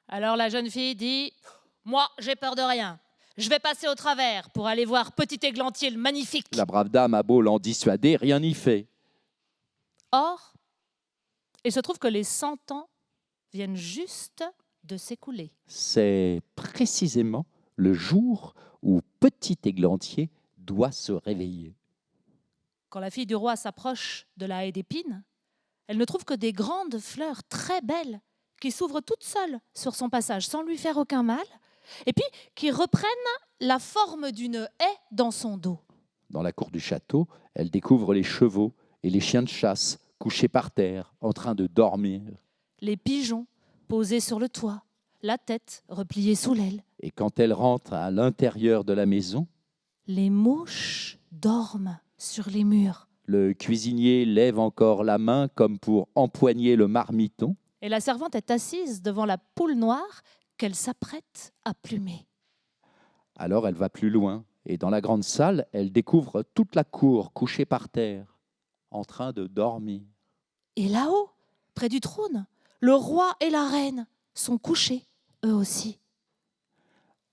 Alors la jeune fille dit « Moi, j'ai peur de rien. Je vais passer au travers pour aller voir Petit Églantier le magnifique. » La brave dame a beau l'en dissuader, rien n'y fait. Or, il se trouve que les 100 ans viennent juste de s'écouler. C'est précisément le jour où Petit Églantier doit se réveiller. Quand la fille du roi s'approche de la haie d'épines, elle ne trouve que des grandes fleurs très belles qui s'ouvrent toutes seules sur son passage sans lui faire aucun mal, et puis qui reprennent la forme d'une haie dans son dos. Dans la cour du château, elle découvre les chevaux et les chiens de chasse couchés par terre, en train de dormir. Les pigeons posés sur le toit, la tête repliée sous l'aile. Et quand elle rentre à l'intérieur de la maison, Les mouches dorment sur les murs. le cuisinier lève encore la main comme pour empoigner le marmiton. Et la servante est assise devant la poule noire qu'elle s'apprête à plumer. Alors elle va plus loin, et dans la grande salle, elle découvre toute la cour couchée par terre, en train de dormir. Et là-haut, près du trône, le roi et la reine sont couchés, eux aussi.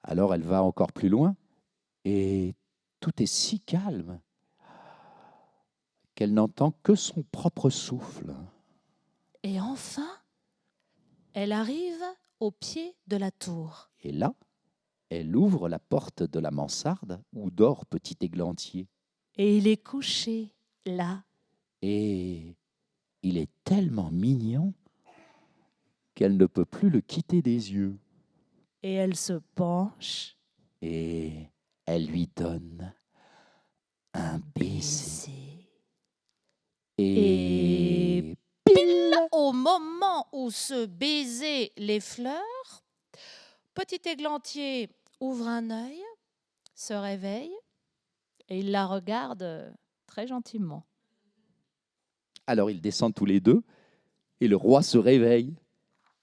Alors elle va encore plus loin, et tout est si calme qu'elle n'entend que son propre souffle. Et enfin, elle arrive au pied de la tour. Et là, elle ouvre la porte de la mansarde où dort Petit Églantier. Et il est couché là. Et il est tellement mignon qu'elle ne peut plus le quitter des yeux. Et elle se penche. Et elle lui donne un baiser. Et Pile au moment où ce baiser l'effleure, Petit Églantier ouvre un œil, se réveille et il la regarde très gentiment. alors ils descendent tous les deux, et le roi se réveille,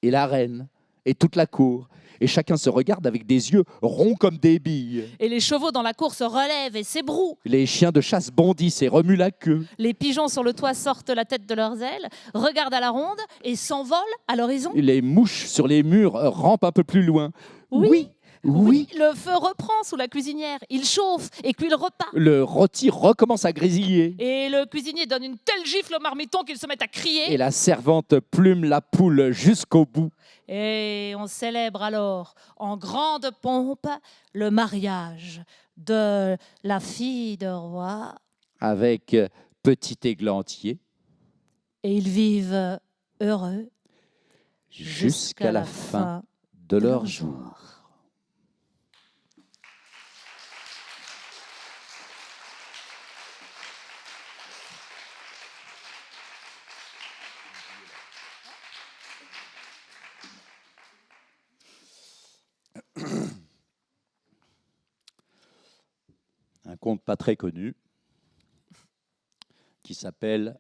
et la reine, et toute la cour, et chacun se regarde avec des yeux ronds comme des billes. Et les chevaux dans la cour se relèvent et s'ébrouent. Les chiens de chasse bondissent et remuent la queue. Les pigeons sur le toit sortent la tête de leurs ailes, regardent à la ronde et s'envolent à l'horizon. Les mouches sur les murs rampent un peu plus loin. Oui, oui. le feu reprend sous la cuisinière. Il chauffe et cuit le repas. Le rôti recommence à grésiller. Et le cuisinier donne une telle gifle au marmiton qu'il se met à crier. Et la servante plume la poule jusqu'au bout. Et on célèbre alors en grande pompe le mariage de la fille de roi. Avec Petit Églantier Et ils vivent heureux jusqu'à la fin de leur jour. Un conte pas très connu qui s'appelle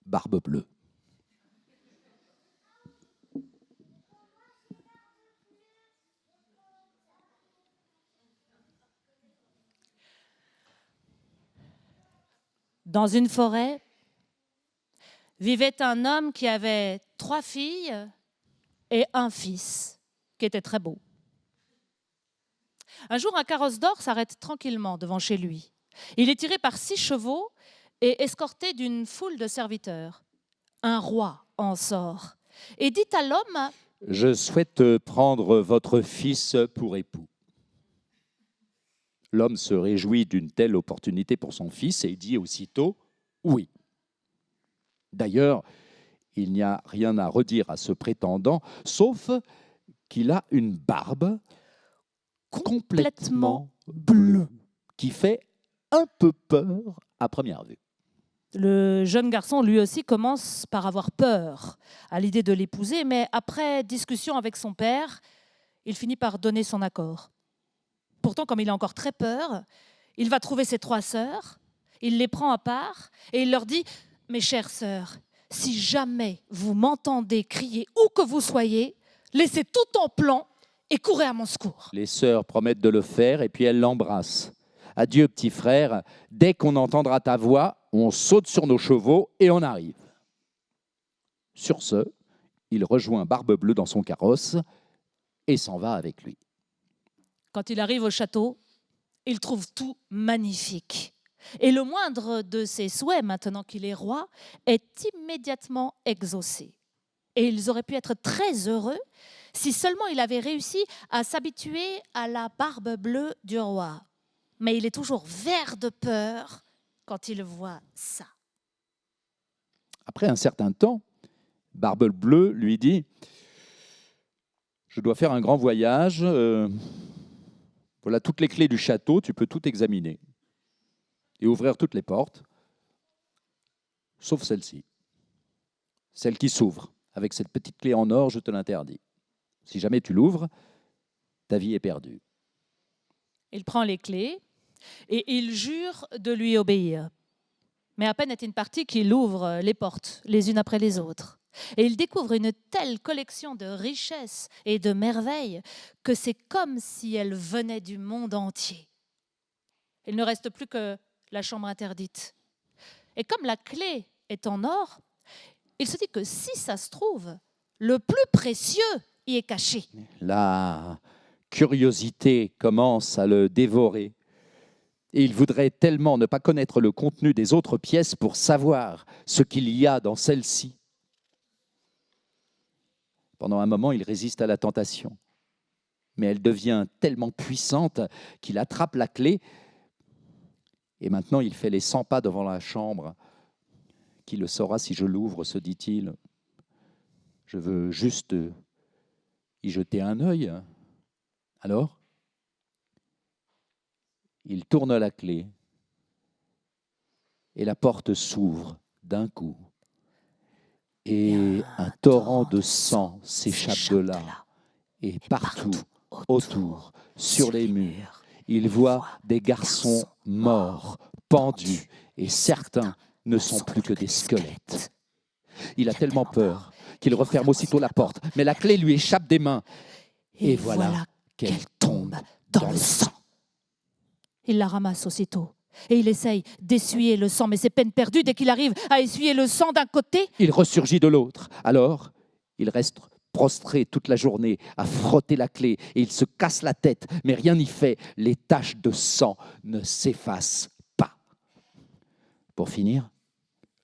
Barbe Bleue. Dans une forêt vivait un homme qui avait 3 filles et un fils qui était très beau. Un jour, un carrosse d'or s'arrête tranquillement devant chez lui. Il est tiré par 6 chevaux et escorté d'une foule de serviteurs. Un roi en sort et dit à l'homme: Je souhaite prendre votre fils pour époux. L'homme se réjouit d'une telle opportunité pour son fils et dit aussitôt oui. D'ailleurs, il n'y a rien à redire à ce prétendant, sauf qu'il a une barbe complètement bleue, qui fait un peu peur à première vue. Le jeune garçon, lui aussi, commence par avoir peur à l'idée de l'épouser, mais après discussion avec son père, il finit par donner son accord. Pourtant, comme il a encore très peur, il va trouver ses 3 sœurs, il les prend à part et il leur dit: « Mes chères sœurs, si jamais vous m'entendez crier où que vous soyez, laissez tout en plan et courez à mon secours. » Les sœurs promettent de le faire et puis elles l'embrassent. Adieu, petit frère, dès qu'on entendra ta voix, on saute sur nos chevaux et on arrive. Sur ce, il rejoint Barbe-Bleue dans son carrosse et s'en va avec lui. Quand il arrive au château, il trouve tout magnifique. Et le moindre de ses souhaits, maintenant qu'il est roi, est immédiatement exaucé. Et ils auraient pu être très heureux si seulement il avait réussi à s'habituer à la barbe bleue du roi. Mais il est toujours vert de peur quand il voit ça. Après un certain temps, Barbe-Bleue lui dit « Je dois faire un grand voyage. Voilà toutes les clés du château, tu peux tout examiner. Et ouvrir toutes les portes, sauf celle-ci. Celle qui s'ouvre. Avec cette petite clé en or, je te l'interdis. Si jamais tu l'ouvres, ta vie est perdue. » Il prend les clés et il jure de lui obéir. Mais à peine est-il parti qu'il ouvre les portes, les unes après les autres. Et il découvre une telle collection de richesses et de merveilles que c'est comme si elles venaient du monde entier. Il ne reste plus que la chambre interdite. Et comme la clé est en or, il se dit que si ça se trouve, le plus précieux y est caché. La curiosité commence à le dévorer. Et il voudrait tellement ne pas connaître le contenu des autres pièces pour savoir ce qu'il y a dans celle-ci. Pendant un moment, il résiste à la tentation. Mais elle devient tellement puissante qu'il attrape la clé. Et maintenant, il fait les 100 pas devant la chambre. Qui le saura si je l'ouvre, se dit-il. Je veux juste y jeter un œil. Alors, il tourne la clé et la porte s'ouvre d'un coup. Et un torrent de sang s'échappe de là. Et partout, autour, sur les murs, il voit des garçons morts, pendus, et certains ne sont plus que des squelettes. Il a tellement peur qu'il referme aussitôt la porte, mais la clé lui échappe des mains. Et voilà qu'elle tombe dans le sang. Il la ramasse aussitôt et il essaye d'essuyer le sang, mais c'est peine perdue. Dès qu'il arrive à essuyer le sang d'un côté, il ressurgit de l'autre. Alors, il reste prostré toute la journée à frotter la clé et il se casse la tête, mais rien n'y fait. Les taches de sang ne s'effacent pas. Pour finir,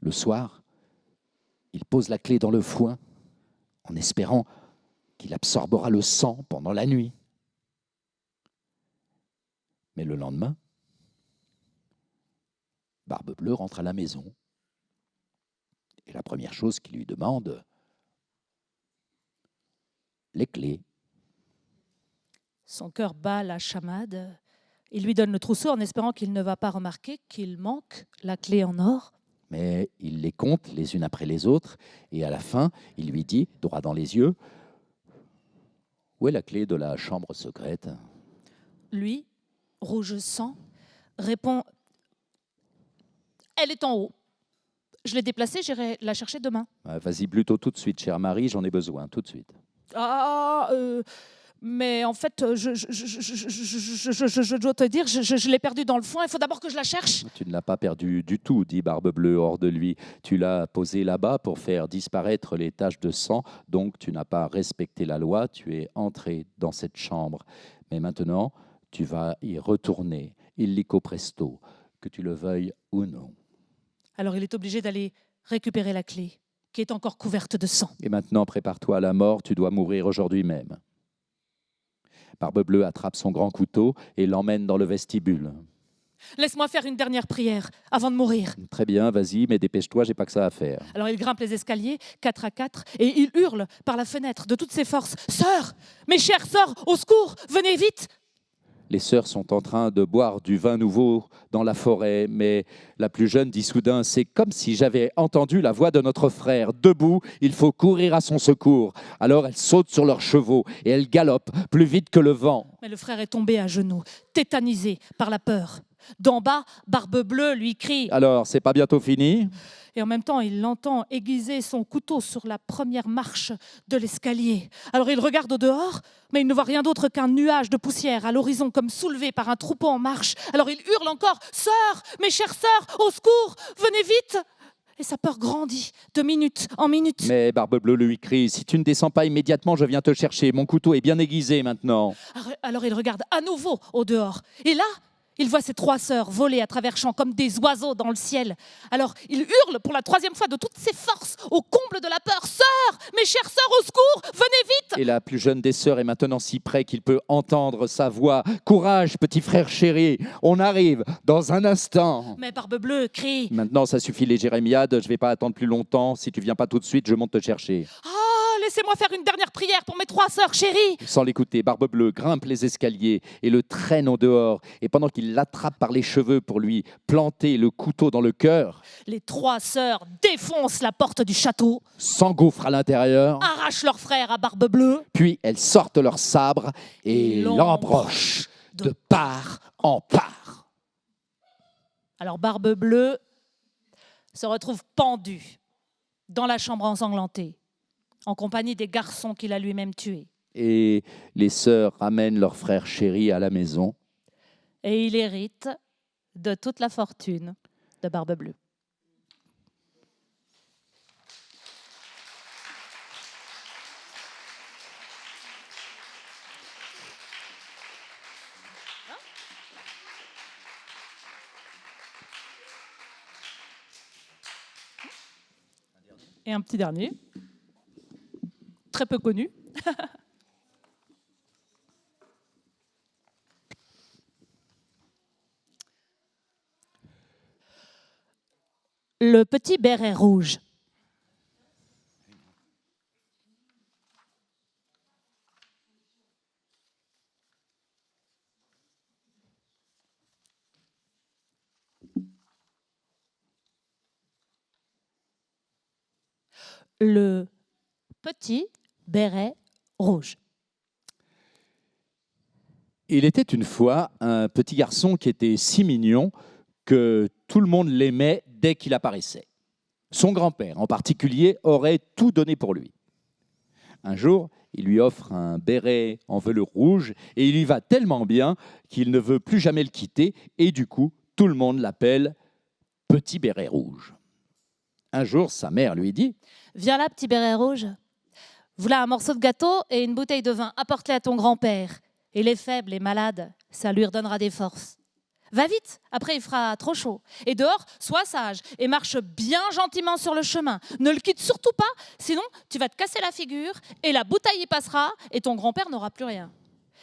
le soir, il pose la clé dans le foin en espérant qu'il absorbera le sang pendant la nuit. Mais le lendemain, Barbe-Bleue rentre à la maison. Et la première chose qu'il lui demande, les clés. Son cœur bat la chamade. Il lui donne le trousseau en espérant qu'il ne va pas remarquer qu'il manque la clé en or. Mais il les compte les unes après les autres. Et à la fin, il lui dit, droit dans les yeux, « Où est la clé de la chambre secrète ?» Lui, rouge sang, répond: « Elle est en haut. Je l'ai déplacée, j'irai la chercher demain. » Vas-y plutôt tout de suite, chère Marie, j'en ai besoin, tout de suite. Mais en fait, je dois te dire, je l'ai perdue dans le foin, il faut d'abord que je la cherche. Tu ne l'as pas perdue du tout, dit Barbe-Bleue hors de lui. Tu l'as posée là-bas pour faire disparaître les taches de sang, donc tu n'as pas respecté la loi, tu es entré dans cette chambre. Mais maintenant, tu vas y retourner, illico presto, que tu le veuilles ou non. Alors il est obligé d'aller récupérer la clé, qui est encore couverte de sang. Et maintenant, prépare-toi à la mort, tu dois mourir aujourd'hui même. Barbe-Bleue attrape son grand couteau et l'emmène dans le vestibule. Laisse-moi faire une dernière prière avant de mourir. Très bien, vas-y, mais dépêche-toi, j'ai pas que ça à faire. Alors il grimpe les escaliers, 4 à 4, et il hurle par la fenêtre de toutes ses forces. « Sœurs, mes chères sœurs, au secours, venez vite !» Les sœurs sont en train de boire du vin nouveau dans la forêt, mais la plus jeune dit soudain « C'est comme si j'avais entendu la voix de notre frère. Debout, il faut courir à son secours. » Alors elles sautent sur leurs chevaux et elles galopent plus vite que le vent. Mais le frère est tombé à genoux, tétanisé par la peur. D'en bas, Barbe-Bleue lui crie. Alors, c'est pas bientôt fini ? Et en même temps, il l'entend aiguiser son couteau sur la première marche de l'escalier. Alors il regarde au dehors, mais il ne voit rien d'autre qu'un nuage de poussière à l'horizon, comme soulevé par un troupeau en marche. Alors il hurle encore « Sœurs, mes chères sœurs, au secours, venez vite !» Et sa peur grandit de minute en minute. Mais Barbe-Bleue lui crie « Si tu ne descends pas immédiatement, je viens te chercher. Mon couteau est bien aiguisé maintenant. » Alors il regarde à nouveau au dehors. Et là, il voit ses 3 sœurs voler à travers champs comme des oiseaux dans le ciel. Alors il hurle pour la 3e fois de toutes ses forces, au comble de la peur. « Sœurs, mes chères sœurs, au secours, venez vite !» Et la plus jeune des sœurs est maintenant si près qu'il peut entendre sa voix. « Courage, petit frère chéri, on arrive dans un instant. » Mais Barbe-Bleue crie. Maintenant, ça suffit les jérémiades, je ne vais pas attendre plus longtemps. Si tu viens pas tout de suite, je monte te chercher. « Ah, laissez-moi faire une dernière prière pour mes 3 sœurs chéries !» Sans l'écouter, Barbe-Bleue grimpe les escaliers et le traîne au dehors. Et pendant qu'il l'attrape par les cheveux pour lui planter le couteau dans le cœur, les 3 sœurs défoncent la porte du château, s'engouffrent à l'intérieur, arrachent leur frère à Barbe-Bleue, puis elles sortent leurs sabres et l'embrochent de part en part. Alors Barbe-Bleue se retrouve pendu dans la chambre ensanglantée, en compagnie des garçons qu'il a lui-même tués. Et les sœurs ramènent leur frère chéri à la maison. Et il hérite de toute la fortune de Barbe-Bleue. Et un petit dernier, très peu connu. Le petit béret rouge. Le petit béret rouge. Il était une fois un petit garçon qui était si mignon que tout le monde l'aimait dès qu'il apparaissait. Son grand-père, en particulier, aurait tout donné pour lui. Un jour, il lui offre un béret en velours rouge et il y va tellement bien qu'il ne veut plus jamais le quitter et du coup, tout le monde l'appelle Petit Béret Rouge. Un jour, sa mère lui dit « Viens là, petit béret rouge. Voilà un morceau de gâteau et une bouteille de vin. Apporte-les à ton grand-père. Il est faible et malade, ça lui redonnera des forces. Va vite, après il fera trop chaud. Et dehors, sois sage et marche bien gentiment sur le chemin. Ne le quitte surtout pas, sinon tu vas te casser la figure et la bouteille y passera et ton grand-père n'aura plus rien.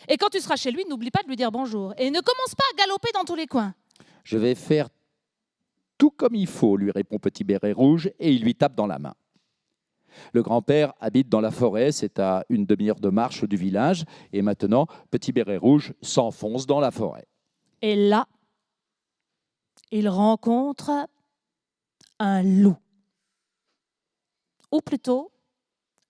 Et quand tu seras chez lui, n'oublie pas de lui dire bonjour. Et ne commence pas à galoper dans tous les coins. » « Je vais faire tout comme il faut, lui répond Petit Béret Rouge et il lui tape dans la main. Le grand-père habite dans la forêt, c'est à une demi-heure de marche du village et maintenant, Petit Béret Rouge s'enfonce dans la forêt. Et là, il rencontre un loup. Ou plutôt,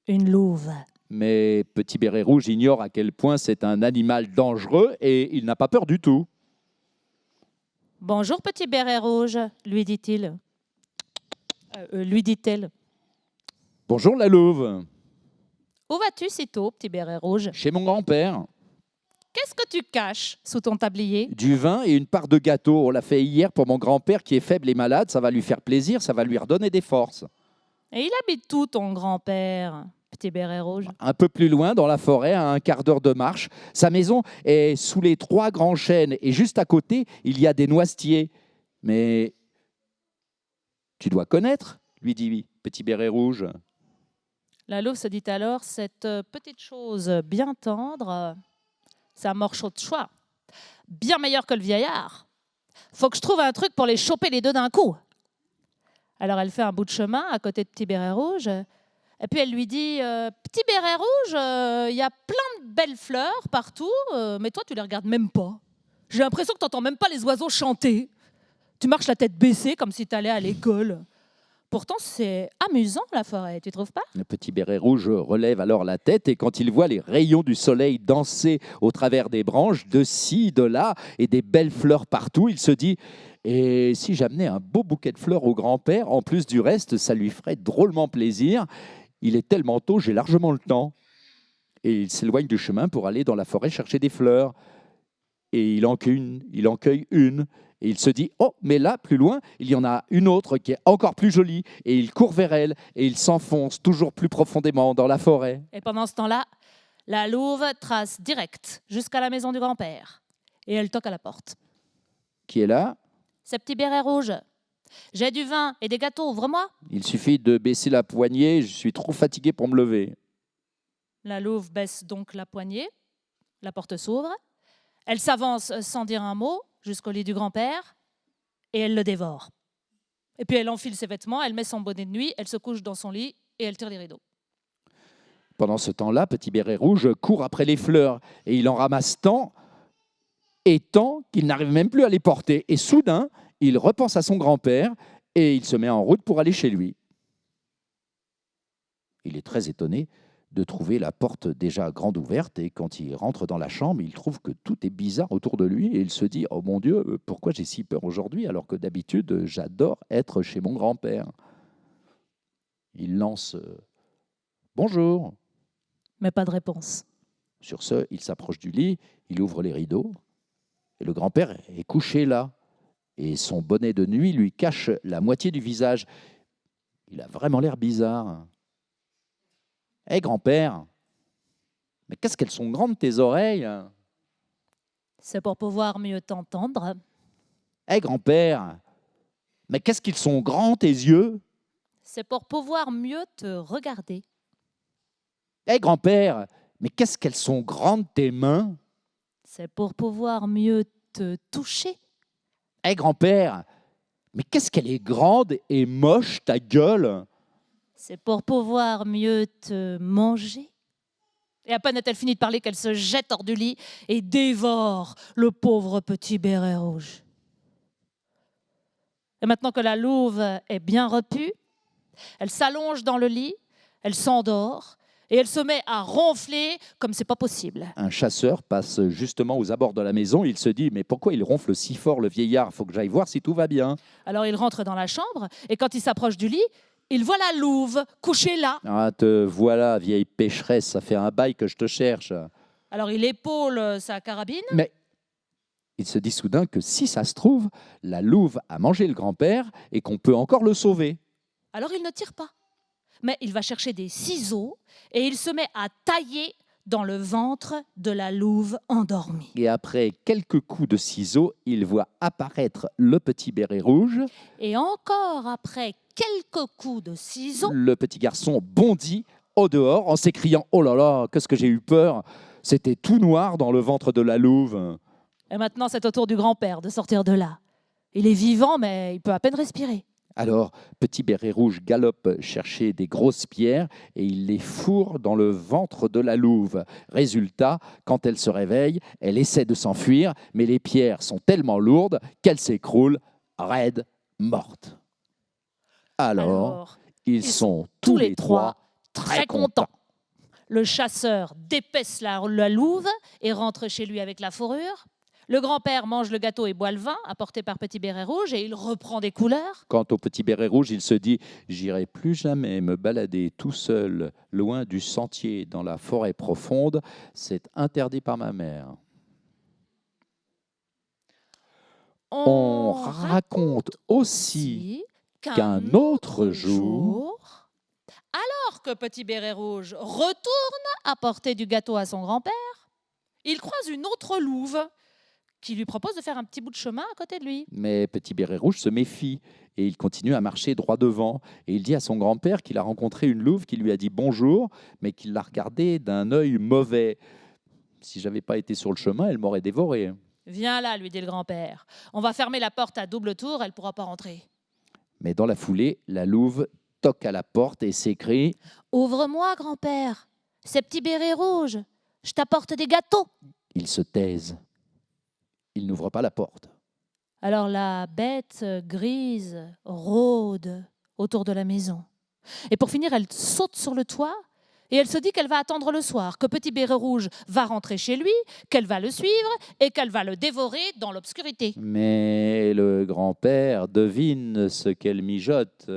une louve. Mais Petit Béret Rouge ignore à quel point c'est un animal dangereux et il n'a pas peur du tout. « Bonjour, petit béret rouge, lui dit-il. Lui dit-elle. « Bonjour la louve. »« Où vas-tu si tôt, petit béret rouge ? » ?»« Chez mon grand-père. »« Qu'est-ce que tu caches sous ton tablier ? » ?»« Du vin et une part de gâteau. On l'a fait hier pour mon grand-père qui est faible et malade. Ça va lui faire plaisir, ça va lui redonner des forces. » »« Et il habite où, ton grand-père, petit béret rouge ? » ?»« Un peu plus loin, dans la forêt, à un quart d'heure de marche. Sa maison est sous les 3 grands chênes et juste à côté, il y a des noisetiers. Mais Tu dois connaître, lui dit Petit Béret Rouge. La louve se dit alors, cette petite chose bien tendre, c'est un morceau de choix, bien meilleur que le vieillard. Faut que je trouve un truc pour les choper les deux d'un coup. Alors elle fait un bout de chemin à côté de Petit Béret Rouge, et puis elle lui dit, Petit Béret Rouge, il y a plein de belles fleurs partout, mais toi tu les regardes même pas. J'ai l'impression que tu n'entends même pas les oiseaux chanter. Tu marches la tête baissée comme si tu allais à l'école. Pourtant, c'est amusant, la forêt, tu trouves pas? Le Petit Béret Rouge relève alors la tête et quand il voit les rayons du soleil danser au travers des branches, de ci, de là, et des belles fleurs partout, il se dit « Et si j'amenais un beau bouquet de fleurs au grand-père, en plus du reste, ça lui ferait drôlement plaisir. Il est tellement tôt, j'ai largement le temps. » Et il s'éloigne du chemin pour aller dans la forêt chercher des fleurs. Et il en cueille une. Et il se dit, oh, mais là, plus loin, il y en a une autre qui est encore plus jolie. Et il court vers elle et il s'enfonce toujours plus profondément dans la forêt. Et pendant ce temps-là, la louve trace direct jusqu'à la maison du grand-père. Et elle toque à la porte. Qui est là? C'est Petit Béret Rouge. J'ai du vin et des gâteaux, ouvre-moi. Il suffit de baisser la poignée, je suis trop fatigué pour me lever. La louve baisse donc la poignée. La porte s'ouvre. Elle s'avance sans dire un mot jusqu'au lit du grand-père et elle le dévore. Et puis elle enfile ses vêtements, elle met son bonnet de nuit, elle se couche dans son lit et elle tire les rideaux. Pendant ce temps-là, Petit Béret Rouge court après les fleurs et il en ramasse tant et tant qu'il n'arrive même plus à les porter. Et soudain, il repense à son grand-père et il se met en route pour aller chez lui. Il est très étonné de trouver la porte déjà grande ouverte et quand il rentre dans la chambre, il trouve que tout est bizarre autour de lui et il se dit « Oh mon Dieu, pourquoi j'ai si peur aujourd'hui alors que d'habitude, j'adore être chez mon grand-père ?» Il lance « Bonjour !» Mais pas de réponse. Sur ce, il s'approche du lit, il ouvre les rideaux et le grand-père est couché là et son bonnet de nuit lui cache la moitié du visage. Il a vraiment l'air bizarre. « Hé, grand-père, mais qu'est-ce qu'elles sont grandes tes oreilles ?»« C'est pour pouvoir mieux t'entendre. Hé, grand-père, mais qu'est-ce qu'ils sont grands tes yeux ?»« C'est pour pouvoir mieux te regarder. Hé, grand-père, mais qu'est-ce qu'elles sont grandes tes mains ?»« C'est pour pouvoir mieux te toucher. Hé, grand-père, mais qu'est-ce qu'elle est grande et moche ta gueule ?» C'est pour pouvoir mieux te manger. » Et à peine a-t-elle fini de parler qu'elle se jette hors du lit et dévore le pauvre Petit Béret Rouge. Et maintenant que la louve est bien repue, elle s'allonge dans le lit, elle s'endort et elle se met à ronfler comme c'est pas possible. Un chasseur passe justement aux abords de la maison. Il se dit « Mais pourquoi il ronfle si fort le vieillard? Il faut que j'aille voir si tout va bien. » Alors il rentre dans la chambre et quand il s'approche du lit, il voit la louve couchée là. « Ah, te voilà, vieille pécheresse, ça fait un bail que je te cherche. » Alors il épaule sa carabine. Mais il se dit soudain que si ça se trouve, la louve a mangé le grand-père et qu'on peut encore le sauver. Alors il ne tire pas. Mais il va chercher des ciseaux et il se met à tailler dans le ventre de la louve endormie. Et après quelques coups de ciseaux, il voit apparaître le Petit Béret Rouge. Et encore après quelques coups de ciseaux, Le petit garçon bondit au dehors en s'écriant « Oh là là, qu'est-ce que j'ai eu peur !» C'était tout noir dans le ventre de la louve. et maintenant c'est au tour du grand-père de sortir de là. Il est vivant, mais il peut à peine respirer. Alors, Petit Béret Rouge galope chercher des grosses pierres et il les fourre dans le ventre de la louve. Résultat, quand elle se réveille, elle essaie de s'enfuir, mais les pierres sont tellement lourdes qu'elle s'écroule, raide, morte. Alors, ils sont tous les trois très contents. Le chasseur dépaisse la louve et rentre chez lui avec la fourrure. Le grand-père mange le gâteau et boit le vin apporté par Petit Béret Rouge et il reprend des couleurs. Quant au Petit Béret Rouge, il se dit « J'irai plus jamais me balader tout seul, loin du sentier, dans la forêt profonde. C'est interdit par ma mère. » On raconte aussi qu'un autre jour, alors que Petit Béret Rouge retourne apporter du gâteau à son grand-père, il croise une autre louve qui lui propose de faire un petit bout de chemin à côté de lui. Mais Petit Béret Rouge se méfie et il continue à marcher droit devant. Et il dit à son grand-père qu'il a rencontré une louve qui lui a dit bonjour, mais qu'il l'a regardé d'un œil mauvais. Si j'avais pas été sur le chemin, elle m'aurait dévoré. Viens là, lui dit le grand-père. On va fermer la porte à double tour, elle ne pourra pas rentrer. Mais dans la foulée, la louve toque à la porte et s'écrie « Ouvre-moi, grand-père, c'est Petit Béret Rouge, je t'apporte des gâteaux. » Ils se taisent. Ils n'ouvrent pas la porte. Alors la bête grise rôde autour de la maison. Et pour finir, elle saute sur le toit et elle se dit qu'elle va attendre le soir, que Petit Béret Rouge va rentrer chez lui, qu'elle va le suivre et qu'elle va le dévorer dans l'obscurité. Mais le grand-père devine ce qu'elle mijote.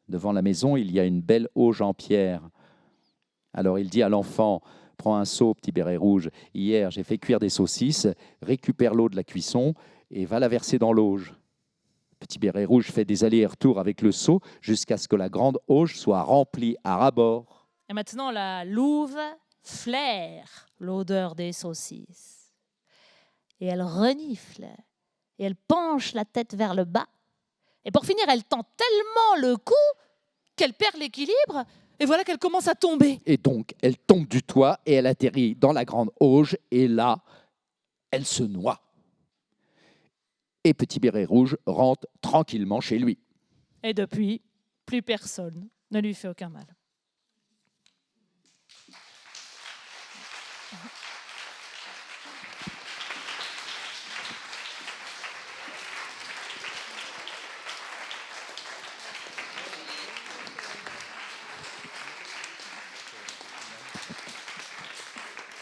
Devant la maison, il y a une belle auge en pierre. Alors il dit à l'enfant « Prends un seau, Petit Béret Rouge. Hier, j'ai fait cuire des saucisses. Récupère l'eau de la cuisson et va la verser dans l'auge. » Petit Béret Rouge fait des allers et retours avec le seau jusqu'à ce que la grande auge soit remplie à ras-bord. Et maintenant, la louve flaire l'odeur des saucisses. Et elle renifle. Et elle penche la tête vers le bas. Et pour finir, elle tend tellement le cou qu'elle perd l'équilibre. Et voilà qu'elle commence à tomber. Et donc, elle tombe du toit et elle atterrit dans la grande auge. Et là, elle se noie. Et Petit Béret Rouge rentre tranquillement chez lui. Et depuis, plus personne ne lui fait aucun mal.